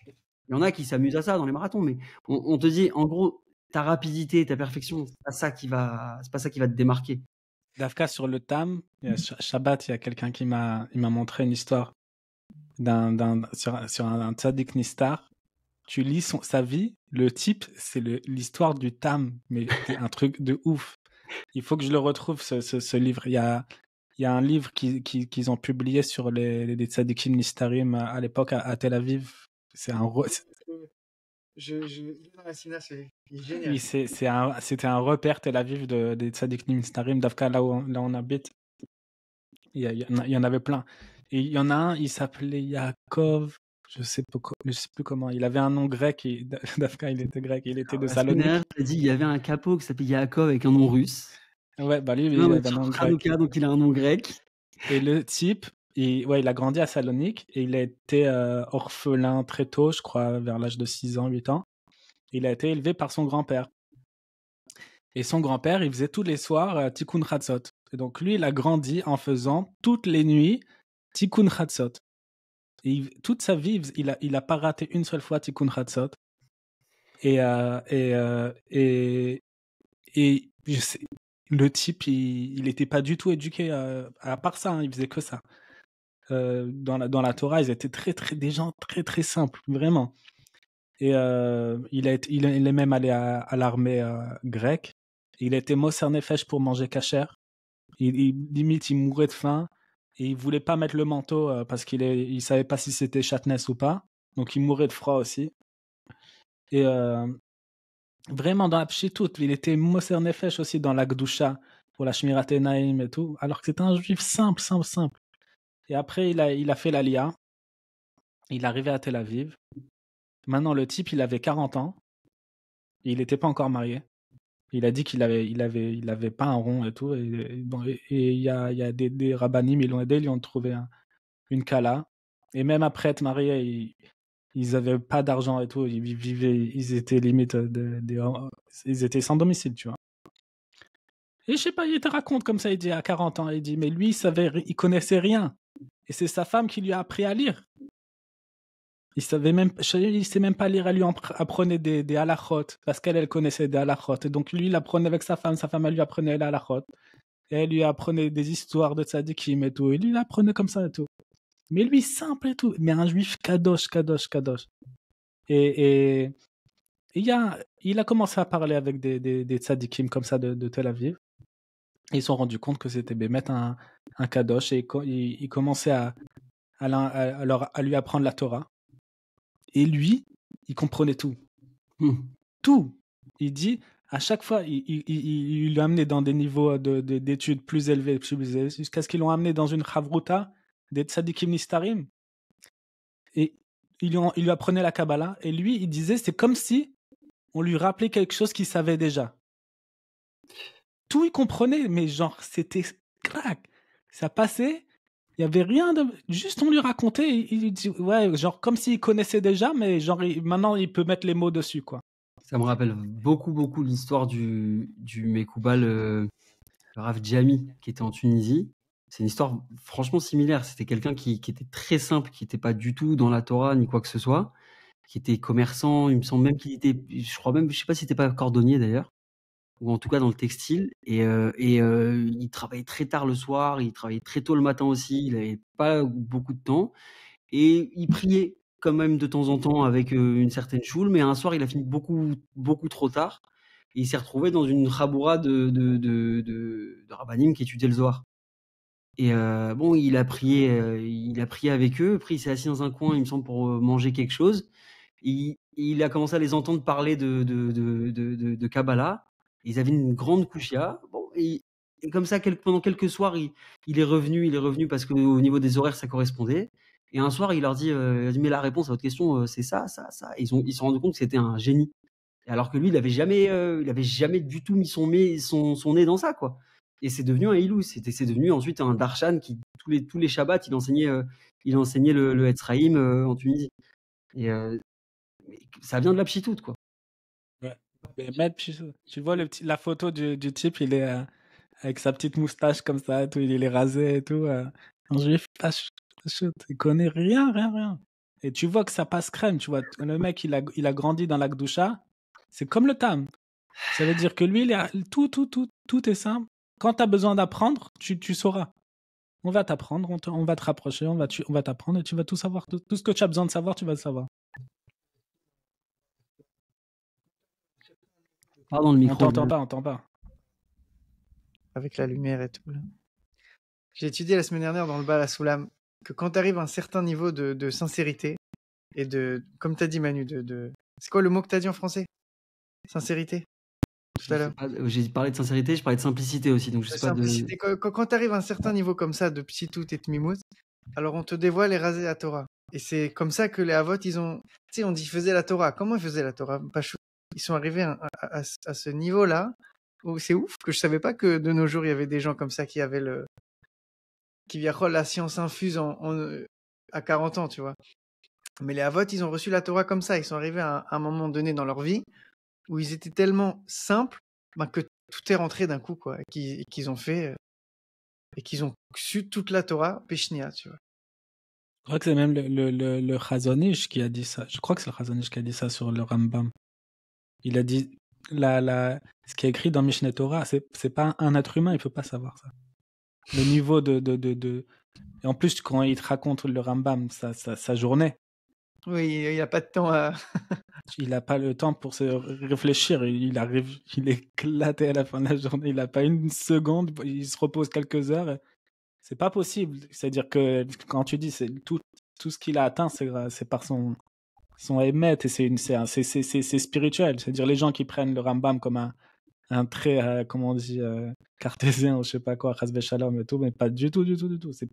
Il y en a qui s'amusent à ça dans les marathons, mais on te dit, en gros, ta rapidité, ta perfection, c'est pas ça qui va te démarquer. Dafka sur le Tam, Shabbat, il y a quelqu'un qui m'a montré une histoire sur un tzaddik Nistar. Tu lis sa vie, le type, c'est l'histoire du Tam, mais c'est un truc de ouf. Il faut que je le retrouve, ce livre. Il y a un livre qu'ils ont publié sur les tzaddikim Nistarim à l'époque à Tel Aviv. C'est un... c'est génial. Oui, c'était un repère Tel Aviv des tzaddikim Nistarim, Dafka, là où on habite. Il y en avait plein. Et il y en a un, il s'appelait Yaakov. Je sais plus comment. Il avait un nom grec. Dafka, il était grec. Il était de Salonique. Tu as dit il y avait un capot qui s'appelait Yaakov avec un nom russe. Ouais, bah lui, il avait un nom grec. Donc il a un nom grec. Et le type, il a grandi à Salonique et il a été orphelin très tôt, je crois, vers l'âge de 6 ans, 8 ans. Il a été élevé par son grand-père. Et son grand-père, il faisait tous les soirs Tikkun Chatzot. Et donc lui, il a grandi en faisant toutes les nuits Tikkun Chatzot. Et toute sa vie, il a pas raté une seule fois Tikkun Chatzot. Et je sais, le type, il était pas du tout éduqué à part ça, hein, il faisait que ça. Dans la Torah, ils étaient des gens très très simples, vraiment. Et il est même allé à l'armée grecque. Il a été Moser Nefesh pour manger kasher. Limite, il mourait de faim. Et il voulait pas mettre le manteau parce il savait pas si c'était Shatnez ou pas. Donc il mourait de froid aussi. Et vraiment dans la pshitout, il était Moser Nefesh aussi dans la Gdusha pour la Shmirat Enaim et tout. Alors que c'était un juif simple. Et après, il a fait l'Aliyah. Il est arrivé à Tel Aviv. Maintenant, le type, il avait 40 ans. Et il n'était pas encore marié. Il a dit qu'il avait pas un rond et tout. Et il y a des rabbanim, ils l'ont aidé, ils lui ont trouvé une kala. Et même après être mariés, ils avaient pas d'argent et tout. Ils étaient limite ils étaient sans domicile, tu vois. Et je sais pas, il te raconte comme ça, il dit à 40 ans, il dit, mais lui, il connaissait rien. Et c'est sa femme qui lui a appris à lire. Il sait même pas lire, elle lui apprenait des halachot, parce qu'elle connaissait des halachot. Et donc lui, il apprenait avec sa femme elle lui apprenait les halachot. Et elle lui apprenait des histoires de tzadikim et tout. Et lui, il apprenait comme ça et tout. Mais lui, simple et tout. Mais un juif kadosh. Et il a commencé à parler avec des tzadikim comme ça de Tel Aviv. Et ils se sont rendus compte que c'était Bémet un kadosh. Et il commençait à lui apprendre la Torah. Et lui, il comprenait tout. Tout. Il dit, à chaque fois, il l'a amené dans des niveaux d'études plus élevés, jusqu'à ce qu'ils l'ont amené dans une chavruta des tzadikim nistarim. Et il lui apprenait la Kabbalah, et lui, il disait, c'est comme si on lui rappelait quelque chose qu'il savait déjà. Tout, il comprenait, mais genre, c'était crack. Ça passait, il y avait rien de... Juste, on lui racontait, il dit, ouais, genre, comme s'il connaissait déjà, mais genre, maintenant, il peut mettre les mots dessus, quoi. Ça me rappelle beaucoup l'histoire du Mekoubal, le Rav Djami, qui était en Tunisie. C'est une histoire franchement similaire. C'était quelqu'un qui était très simple, qui n'était pas du tout dans la Torah ni quoi que ce soit, qui était commerçant. Il me semble même qu'il était, je sais pas s'il n'était pas cordonnier d'ailleurs, ou en tout cas dans le textile. Et il travaillait très tard le soir, il travaillait très tôt le matin aussi. Il n'avait pas beaucoup de temps. Et il priait quand même de temps en temps avec une certaine choule, mais un soir, il a fini beaucoup trop tard. Et il s'est retrouvé dans une chaboura de rabbanim qui étudiait le Zohar. Et bon, il a prié avec eux. Après, il s'est assis dans un coin, il me semble, pour manger quelque chose. Il a commencé à les entendre parler de Kabbalah. Ils avaient une grande kushia. Bon, et comme ça, pendant quelques soirs, il est revenu parce qu'au niveau des horaires, ça correspondait. Et un soir, il leur dit, mais la réponse à votre question, c'est ça. Et ils se sont rendus compte que c'était un génie. Alors que lui, il avait jamais du tout mis son nez dans ça, quoi. Et c'est devenu un Ilou. C'est devenu ensuite un Darshan qui, tous les Shabbats, il enseignait le Etzraïm en Tunisie. Et ça vient de la pchitoute, quoi. Ouais. Mais tu vois la photo du type, il est avec sa petite moustache comme ça, et tout, il est rasé et tout. Un juif, il connaît rien. Et tu vois que ça passe crème, tu vois. Le mec, il a grandi dans la Gdoucha. C'est comme le Tam. Ça veut dire que lui, tout est simple. Quand tu as besoin d'apprendre, tu sauras. On va t'apprendre, on va te rapprocher, on va t'apprendre et tu vas tout savoir. Tout ce que tu as besoin de savoir, tu vas le savoir. Pardon, le micro. On t'entend pas. Avec la lumière et tout. Là. J'ai étudié la semaine dernière dans le Bal à Soulam que quand tu arrives à un certain niveau de sincérité et comme tu as dit Manu, c'est quoi le mot que tu as dit en français? Sincérité? Tout à l'heure. J'ai parlé de sincérité, je parlais de simplicité aussi. Donc je sais pas simplicité. Quand tu arrives à un certain niveau comme ça de pshitout et de mimout, alors on te dévoile et rasé la Torah. Et c'est comme ça que les Avot, ils ont... Tu sais, on dit faisaient la Torah. Comment ils faisaient la Torah? Ils sont arrivés à ce niveau-là où c'est ouf que je savais pas que de nos jours, il y avait des gens comme ça qui avaient qui viennent la science infuse à 40 ans, tu vois. Mais les Avot, ils ont reçu la Torah comme ça. Ils sont arrivés à un moment donné dans leur vie où ils étaient tellement simples que tout est rentré d'un coup, quoi. Et qu'ils ont fait... et qu'ils ont su toute la Torah, Peshnia, tu vois. Je crois que c'est même le Chazon Ish qui a dit ça. Je crois que c'est le Chazon Ish qui a dit ça sur le Rambam. Il a dit, ce qui est écrit dans Mishneh Torah, c'est pas un être humain, il peut pas savoir ça. Le niveau Et en plus, quand il te raconte le Rambam, sa journée. Oui, il n'a pas de temps à... Il n'a pas le temps pour se réfléchir. Il est éclaté à la fin de la journée. Il n'a pas une seconde. Il se repose quelques heures. C'est pas possible. C'est-à-dire que quand tu dis tout ce qu'il a atteint, c'est par son émet et c'est spirituel. C'est-à-dire les gens qui prennent le Rambam comme un trait, comment on dit, cartésien ou je sais pas quoi, Chasvé Shalom et tout, mais pas du tout. C'est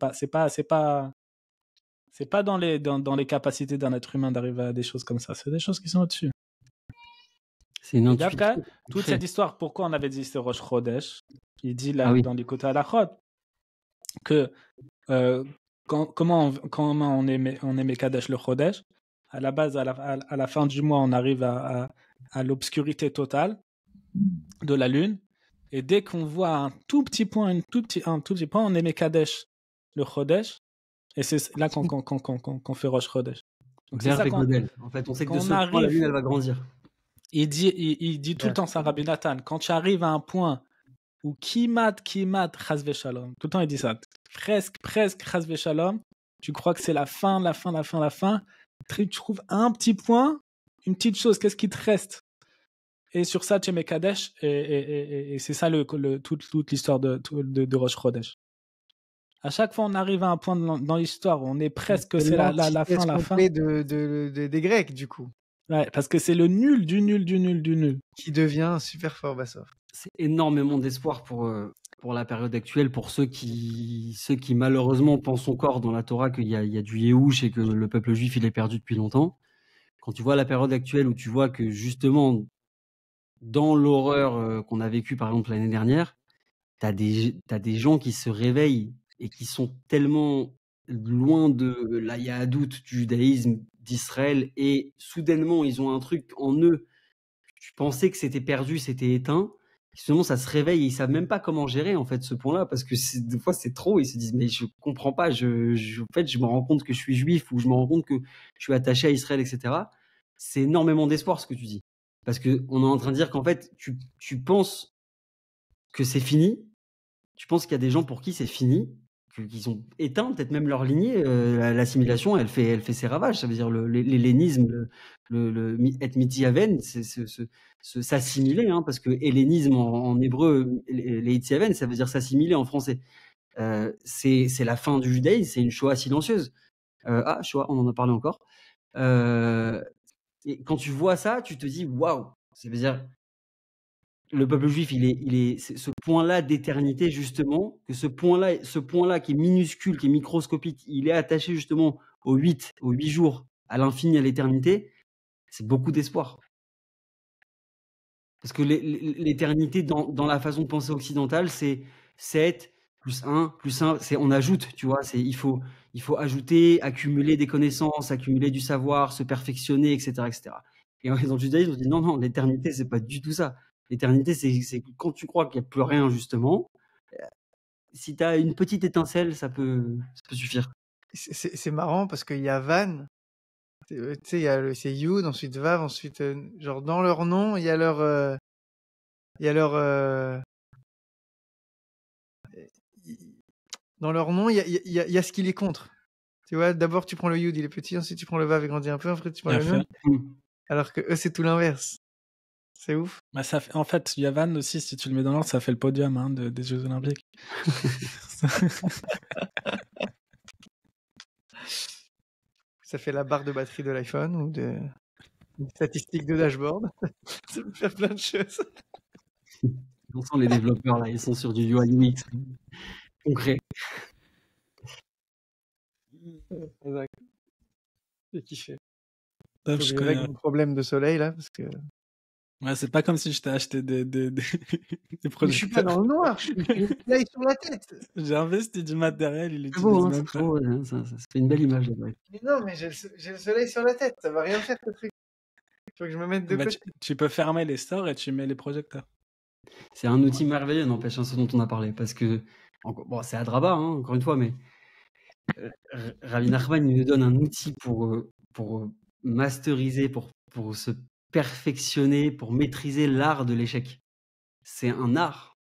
pas dans les capacités d'un être humain d'arriver à des choses comme ça. C'est des choses qui sont au-dessus. C'est une intuition. Toute cette histoire, pourquoi on avait dit c'est Rosh Chodesh? Il dit là dans l'Ikutei Halachot que comment on est Mekadesh le Chodesh. À la base, à la fin du mois, on arrive à l'obscurité totale de la lune. Et dès qu'on voit un tout petit point, on est Mekadesh le Chodesh. Et c'est là qu'on fait Rosh Chodesh. Donc c'est ça en fait, on sait que de ce point, la lune, elle va grandir. Il dit tout le temps ça, Rabbi Nathan. Quand tu arrives à un point où Kimat, Chasvé Shalom, tout le temps il dit ça, presque Chasvé Shalom, tu crois que c'est la fin, tu trouves un petit point, une petite chose, qu'est-ce qui te reste? Et sur ça, tu es Mekadesh, et c'est ça toute l'histoire de Rosh Chodesh. À chaque fois, on arrive à un point dans l'histoire où on est presque, c'est la fin. Des Grecs, du coup. Ouais, parce que c'est le nul du nul. Qui devient super fort, Bassov. C'est énormément d'espoir pour pour la période actuelle, pour ceux qui malheureusement pensent encore dans la Torah qu'il y a du Yehush et que le peuple juif il est perdu depuis longtemps. Quand tu vois la période actuelle où tu vois que justement dans l'horreur qu'on a vécue par exemple l'année dernière, t'as des gens qui se réveillent et qui sont tellement loin de la Yahadout, du judaïsme, d'Israël, et soudainement ils ont un truc en eux. Tu pensais que c'était perdu, c'était éteint. Justement, ça se réveille et ils savent même pas comment gérer en fait ce point-là parce que des fois c'est trop. Ils se disent mais je comprends pas. En fait, je me rends compte que je suis juif ou je me rends compte que je suis attaché à Israël, etc. C'est énormément d'espoir ce que tu dis parce que on est en train de dire qu'en fait tu penses que c'est fini. Tu penses qu'il y a des gens pour qui c'est fini, qu'ils ont éteint peut-être même leur lignée. L'assimilation, elle fait ses ravages. Ça veut dire l'hellénisme, être mityaven, c'est s'assimiler, hein, parce que hellénisme en hébreu, les ityaven, ça veut dire s'assimiler en français. C'est la fin du judaïsme, c'est une Shoah silencieuse. Shoah, on en a parlé encore. Et quand tu vois ça, tu te dis waouh. Ça veut dire le peuple juif, c'est ce point-là d'éternité, justement, que ce point-là qui est minuscule, qui est microscopique, il est attaché justement aux 8 jours, à l'infini, à l'éternité. C'est beaucoup d'espoir. Parce que l'éternité, dans la façon de penser occidentale, c'est 7 plus 1, on ajoute, tu vois, il faut ajouter, accumuler des connaissances, accumuler du savoir, se perfectionner, etc., etc. Et dans le judaïsme, on dit non, l'éternité, c'est pas du tout ça. L'éternité, c'est quand tu crois qu'il n'y a plus rien, justement, si tu as une petite étincelle, ça peut suffire. C'est marrant parce qu'il y a Van, tu sais, c'est Yud, ensuite Vav, ensuite, genre dans leur nom, il y a leur. Dans leur nom, il y a ce qui les contre. Tu vois, d'abord tu prends le Yud, il est petit, ensuite tu prends le Vav, il grandit un peu, après tu prends le Nun. Alors que eux, c'est tout l'inverse. C'est ouf. Bah, en fait, Yavan aussi, si tu le mets dans l'ordre, ça fait le podium hein, des Jeux Olympiques. Ça fait la barre de batterie de l'iPhone ou des statistiques de dashboard. Ça peut faire plein de choses. On sent les développeurs là, ils sont sur du UI UX concret. Exact. J'ai kiffé. Top, Je règle mon problème de soleil là parce que. Ouais, c'est pas comme si je t'ai acheté des projecteurs. Je suis pas dans le noir, je suis là sur la tête. J'ai investi du matériel, il est beau, hein, c'est beau, hein, ça fait une belle image. Mais non, mais j'ai le soleil sur la tête, ça va rien faire ce truc. Il faut que je me mette de côté. Tu peux fermer les stores et tu mets les projecteurs. C'est un outil merveilleux, n'empêche, ce dont on a parlé, parce que bon, c'est Adraba, hein, encore une fois, mais Rabbi Nachman il nous donne un outil pour masteriser, pour se perfectionner, pour maîtriser l'art de l'échec. C'est un art.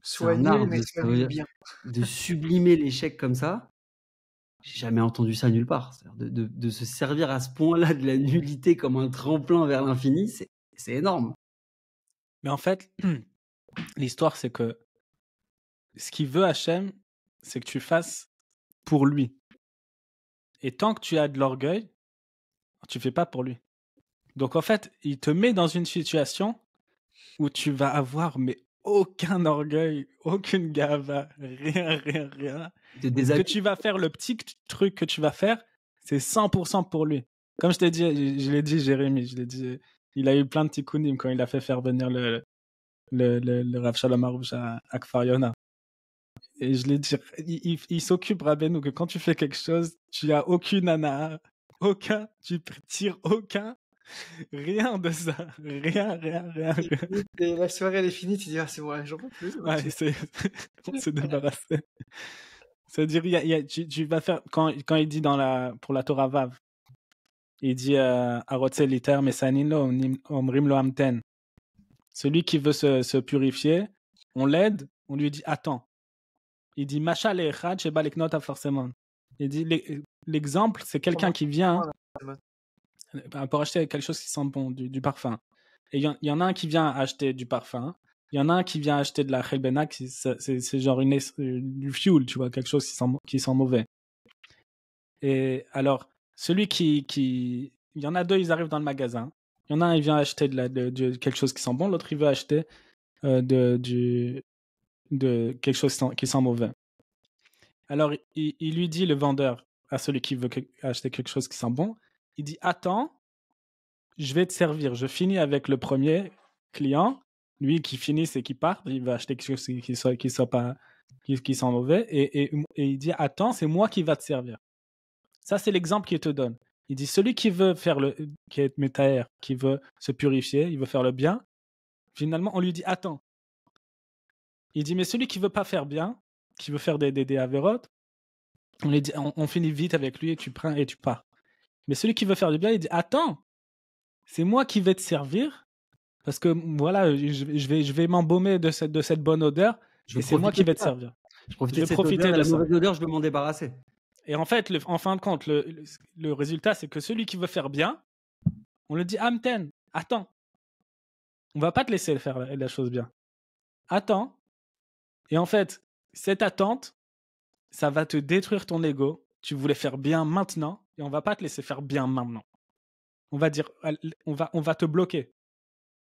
Soigner, mais bien. De sublimer l'échec comme ça. J'ai jamais entendu ça nulle part. De se servir à ce point-là de la nullité comme un tremplin vers l'infini, c'est énorme. Mais en fait, l'histoire, c'est que ce qu'il veut Hachem, c'est que tu fasses pour lui. Et tant que tu as de l'orgueil, tu fais pas pour lui. Donc en fait, il te met dans une situation où tu vas avoir mais aucun orgueil, aucune gava, rien. Ce que tu vas faire, le petit truc que tu vas faire, c'est 100% pour lui. Comme je t'ai dit, je l'ai dit Jérémy, il a eu plein de tikkunim quand il a fait faire venir le Rav Shalom Arouche à Kfar Yona. Et je l'ai dit, il s'occupe, Rabbeinu, que quand tu fais quelque chose, tu as aucune anaa, tu tires aucun, rien de ça, rien. Et la soirée elle est finie, tu dis c'est bon, j'en peux plus. Ouais, on s'est débarrassé. C'est-à-dire, tu vas faire quand il dit pour la Torah Vav, il dit Arotse liter mesanin lo omrim lo amten. Celui qui veut se purifier, on l'aide, on lui dit attends. Il dit Macha le'echad sheba leknot forcément. Il dit l'exemple, c'est quelqu'un qui vient pour acheter quelque chose qui sent bon, du parfum. Et il y en a un qui vient acheter du parfum. Il y en a un qui vient acheter de la chelbena, c'est genre du fuel, tu vois, quelque chose qui sent mauvais. Et alors, celui il y en a deux, ils arrivent dans le magasin. Il y en a un, il vient acheter quelque chose qui sent bon, l'autre, il veut acheter de quelque chose qui sent mauvais. Alors, il lui dit, le vendeur, à celui qui veut acheter quelque chose qui sent bon, il dit, attends, je vais te servir. Je finis avec le premier client, lui qui finisse et qui part, il va acheter quelque chose qui sent mauvais, et il dit, attends, c'est moi qui va te servir. Ça, c'est l'exemple qu'il te donne. Il dit, celui qui veut qui est métaère, qui veut se purifier, il veut faire le bien, finalement, on lui dit, attends. Il dit, mais celui qui veut pas faire bien, qui veut faire des avérotes, on finit vite avec lui et tu prends et tu pars. Mais celui qui veut faire du bien, il dit, attends, c'est moi qui vais te servir, parce que voilà, je vais m'embaumer de cette bonne odeur, et c'est moi qui vais te servir. Je profitais de cette odeur, la mauvaise odeur, je vais m'en débarrasser. Et en fait, en fin de compte, le résultat, c'est que celui qui veut faire bien, on lui dit, Amten, attends, on va pas te laisser faire la chose bien. Attends. Et en fait, cette attente, ça va te détruire ton ego. Tu voulais faire bien maintenant, et on va pas te laisser faire bien maintenant. On va dire, on va te bloquer.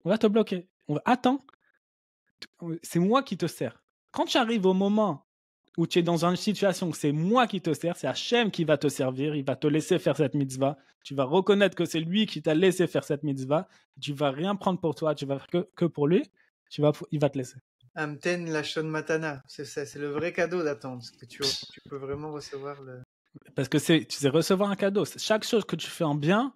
On va te bloquer. Attends, c'est moi qui te sers. Quand tu arrives au moment où tu es dans une situation où c'est moi qui te sers, c'est Hachem qui va te servir, il va te laisser faire cette mitzvah, tu vas reconnaître que c'est lui qui t'a laissé faire cette mitzvah, tu vas rien prendre pour toi, tu vas faire que pour lui, il va te laisser. Amten Lashon Matana, c'est le vrai cadeau d'attendre, que tu peux vraiment recevoir Parce que tu sais recevoir un cadeau. Chaque chose que tu fais en bien,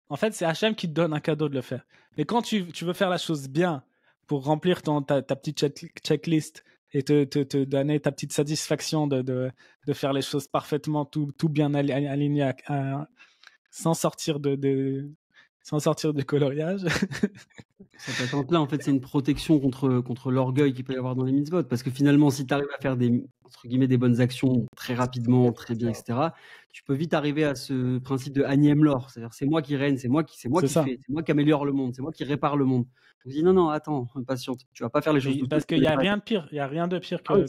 en fait, c'est Hachem qui te donne un cadeau de le faire. Mais quand tu veux faire la chose bien pour remplir ta petite checklist et te donner ta petite satisfaction de faire les choses parfaitement, tout bien aligné, sans sortir du coloriage. Cette attente-là, en fait, c'est une protection contre l'orgueil qu'il peut y avoir dans les mitzvot. Parce que finalement, si tu arrives à faire entre guillemets, des bonnes actions très rapidement, très bien, etc., tu peux vite arriver à ce principe de Ani Lor. C'est-à-dire, c'est moi qui règne, c'est moi qui fais, c'est moi qui améliore le monde, c'est moi qui répare le monde. On dit non, attends, patiente, tu vas pas faire les choses tout parce qu'il n'y a rien de pire. Il n'y a rien de pire que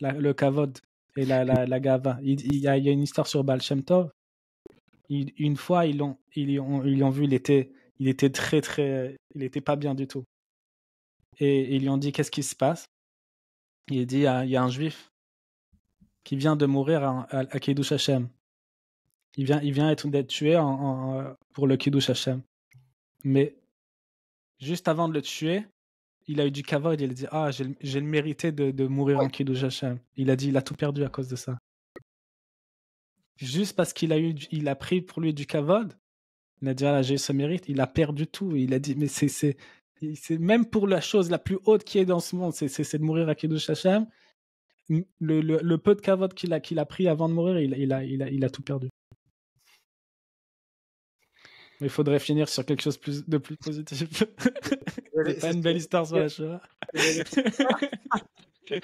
le kavod et la gava. Il y a une histoire sur Baal Shem Tov. Une fois, ils l'ont vu, il était très, très, il était pas bien du tout. Et ils lui ont dit, qu'est-ce qui se passe? Il dit, il y a un juif qui vient de mourir à Kiddush Hashem. Il vient d'être tué pour le Kiddush Hashem. Mais juste avant de le tuer, il a eu du kavod, il a dit, j'ai le mérité de mourir en Kiddush Hashem. Il a dit, il a tout perdu à cause de ça. Juste parce qu'il a pris pour lui du kavod, il a dit, j'ai eu ce mérite, il a perdu tout. Il a dit, mais c'est même pour la chose la plus haute qui est dans ce monde, c'est de mourir à Kiddush Hashem. Le peu de kavod qu'il a pris avant de mourir, il a tout perdu. Mais il faudrait finir sur quelque chose de plus positif. C'est pas une belle histoire sur la Shoah. Une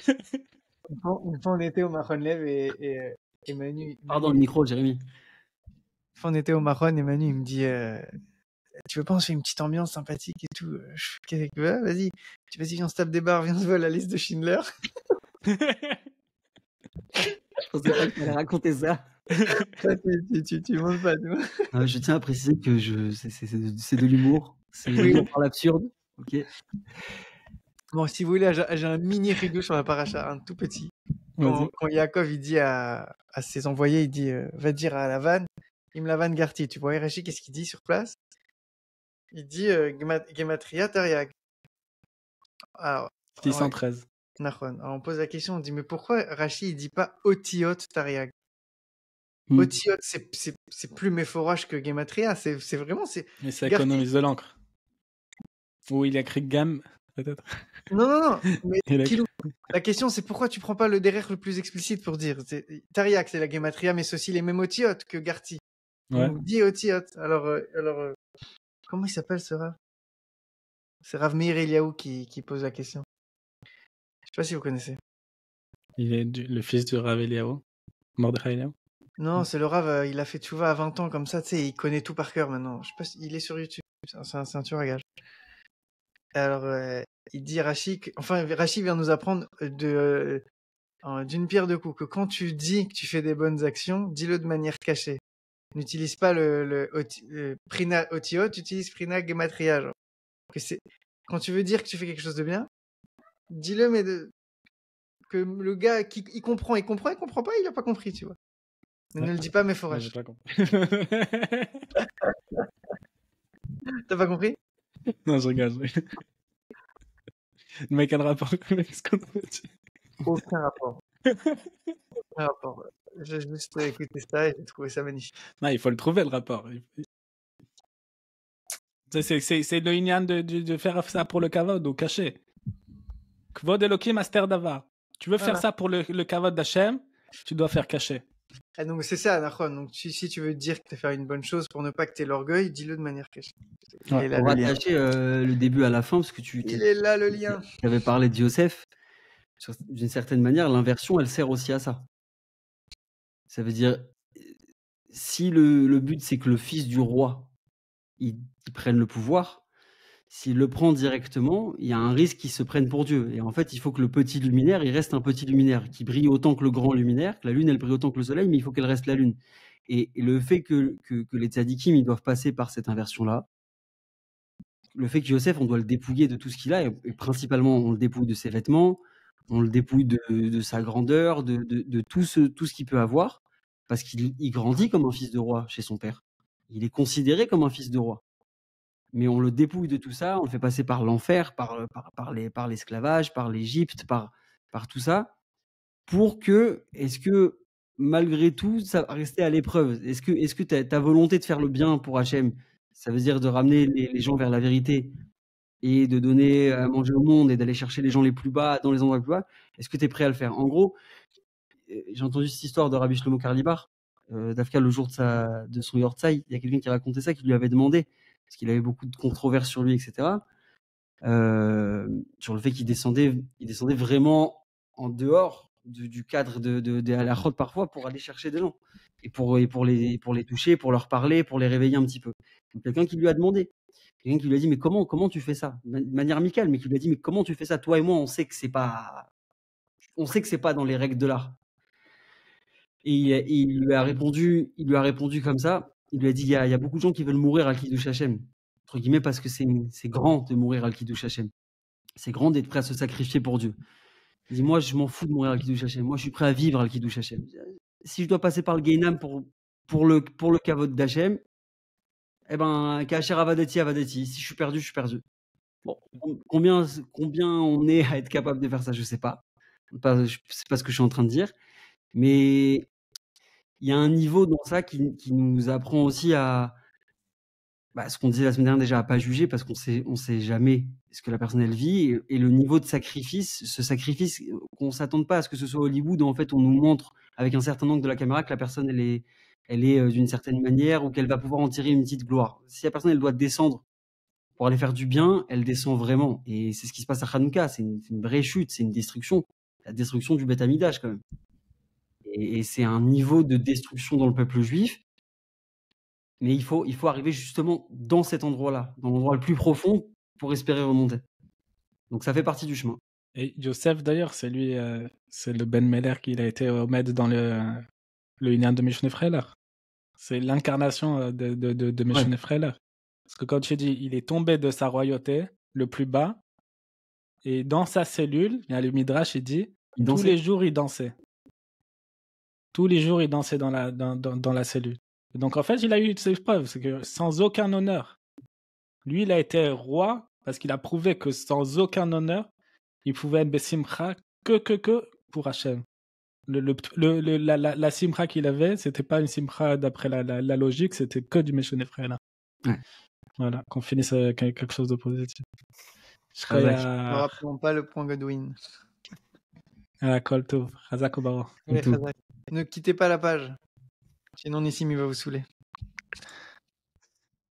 fois, on était au Mahon Lev et Manu... Pardon, le micro, Jérémy. Une fois, on était au Mahon et Manu, il me dit... tu veux pas, on se fait une petite ambiance sympathique et tout. Vas-y, viens, on se tape des barres, viens, on se voit la liste de Schindler. Je pensais pas que tu allais raconter ça. Tu montes pas, tu vois. Je tiens à préciser que c'est de l'humour. C'est l'humour par l'absurde. Ok. Bon, si vous voulez, j'ai un mini rigou sur la paracha, un tout petit. Quand Yaakov, il dit à ses envoyés, il dit, va dire à Lavan, il me Lavan Garti. Tu vois, Rashi, qu'est-ce qu'il dit sur place? Il dit Gematria Tariag. Alors, 613. Alors on pose la question, on dit, mais pourquoi Rashi il dit pas Otiot Tariag? Otiot, c'est plus méphorage que Gematria, c'est vraiment... Mais ça économise de l'encre. Ou il a écrit Gam, peut-être. Non. Mais la question, c'est pourquoi tu prends pas le derrière le plus explicite pour dire Tariag, c'est la Gematria, mais c'est aussi les mêmes Otiot que Garti. Ouais. On dit Otiot. Alors, comment il s'appelle ce Rav? C'est Rav Meir Eliaou qui pose la question. Je sais pas si vous connaissez. Il est le fils du Rav Eliaou, Mordechai Eliaou. Non, c'est le Rav, il a fait tchouva à 20 ans comme ça, tu sais, il connaît tout par cœur maintenant. Je sais pas il est sur YouTube, c'est un tueur à gage. Alors, il dit Rashi vient nous apprendre d'une pierre deux coups, que quand tu dis que tu fais des bonnes actions, dis-le de manière cachée. N'utilise pas le Prina Otiot, utilise Prina Gematria. Quand tu veux dire que tu fais quelque chose de bien, dis-le, mais que le gars, il comprend, il comprend pas, il a pas compris, tu vois. Mais ne le dis pas, mais Moi, forage. j'ai pas compris. T'as pas compris? Non, je regarde. Mais quel rapport avec ce qu'on a dit? Aucun rapport. Aucun rapport. J'ai juste écouté ça et j'ai trouvé ça magnifique. Non, il faut le trouver, le rapport. C'est le Inyan de faire ça pour le kavod ou caché. Kvod Elokim Aster Davar. Tu veux faire Voilà. ça pour le kavod d'Hachem, tu dois faire caché. Ah, donc c'est ça, Nachon. Donc si tu veux dire que tu as fait une bonne chose pour ne pas que tu aies l'orgueil, dis-le de manière cachée. Il Ouais. est là, On le va lien. attacher le début à la fin parce que Il est là le lien. tu avais parlé de Yosef. D'une certaine manière, l'inversion, elle sert aussi à ça. Ça veut dire, si le but c'est que le fils du roi il prenne le pouvoir, s'il le prend directement, il y a un risque qu'il se prenne pour Dieu. Et en fait, il faut que le petit luminaire, il reste un petit luminaire, qui brille autant que le grand luminaire, que la lune, elle brille autant que le soleil, mais il faut qu'elle reste la lune. Et le fait que les tzadikim, ils doivent passer par cette inversion-là, le fait que Yosef, on doit le dépouiller de tout ce qu'il a, et principalement, on le dépouille de ses vêtements, on le dépouille de sa grandeur, de tout ce qu'il peut avoir, parce qu'il grandit comme un fils de roi chez son père. Il est considéré comme un fils de roi. Mais on le dépouille de tout ça, on le fait passer par l'enfer, par l'esclavage, par l'Égypte, par tout ça, pour que, est-ce que malgré tout, ça va rester à l'épreuve? Est-ce que ta volonté de faire le bien pour Hachem, ça veut dire de ramener les gens vers la vérité et de donner à manger au monde et d'aller chercher les gens les plus bas dans les endroits les plus bas, est-ce que tu es prêt à le faire? En gros, j'ai entendu cette histoire de Rabbi Shlomo Karlibar, d'Afka le jour de son Yortzai, il y a quelqu'un qui racontait ça, qui lui avait demandé, parce qu'il avait beaucoup de controverses sur lui, etc., sur le fait qu'il descendait vraiment en dehors du cadre des halachot parfois pour aller chercher des gens et pour les toucher, pour leur parler, pour les réveiller un petit peu. Donc, quelqu'un qui lui a demandé, quelqu'un qui lui a dit mais comment tu fais ça de manière amicale, mais qui lui a dit mais comment tu fais ça, toi et moi on sait que c'est pas dans les règles de l'art. Et il lui a répondu comme ça. Il lui a dit il y a beaucoup de gens qui veulent mourir al Kiddush Hashem, entre guillemets, parce que c'est grand de mourir al Kiddush Hashem. C'est grand d'être prêt à se sacrifier pour Dieu. Il dit moi je m'en fous de mourir al Kiddush Hashem. Moi je suis prêt à vivre al Kiddush Hashem. Si je dois passer par le Gainam pour le kavod d'Hashem, eh ben Kacher avadati avadati. Si je suis perdu, je suis perdu. Bon, combien on est à être capable de faire ça, je sais pas. C'est pas ce que je suis en train de dire, mais il y a un niveau dans ça qui nous apprend aussi à ce qu'on disait la semaine dernière déjà, à pas juger, parce qu'on sait jamais ce que la personne elle vit, et le niveau de sacrifice, ce sacrifice, qu'on s'attende pas à ce que ce soit Hollywood, où en fait on nous montre avec un certain angle de la caméra que la personne elle est d'une certaine manière, ou qu'elle va pouvoir en tirer une petite gloire. Si la personne elle doit descendre pour aller faire du bien, elle descend vraiment, et c'est ce qui se passe à Hanouka. C'est une vraie chute, c'est une destruction, la destruction du Beth Amikdash quand même. Et c'est un niveau de destruction dans le peuple juif. Mais il faut arriver justement dans cet endroit-là, dans l'endroit le plus profond, pour espérer remonter. Donc ça fait partie du chemin. Et Yosef, d'ailleurs, c'est lui, c'est le Ben Meller qui a été Omed dans le Inyan de Mishne Freller. C'est l'incarnation de Mishne Freller. Parce que quand tu dis, il est tombé de sa royauté, le plus bas, et dans sa cellule, il y a le Midrash, il dit, tous les jours, il dansait. Tous les jours, il dansait dans la cellule. Donc, en fait, il a eu ses preuves. C'est que sans aucun honneur, lui, il a été roi parce qu'il a prouvé que sans aucun honneur, il pouvait être Bessimcha que pour Hachem. La simcha qu'il avait, c'était pas une simcha d'après la logique, c'était que du Meshone Frela. Ouais. Voilà, qu'on finisse avec quelque chose de positif. Ne rappelons pas le point Godwin. Kol Tov, Chazak Obaro. Ne quittez pas la page, sinon Nissim il va vous saouler.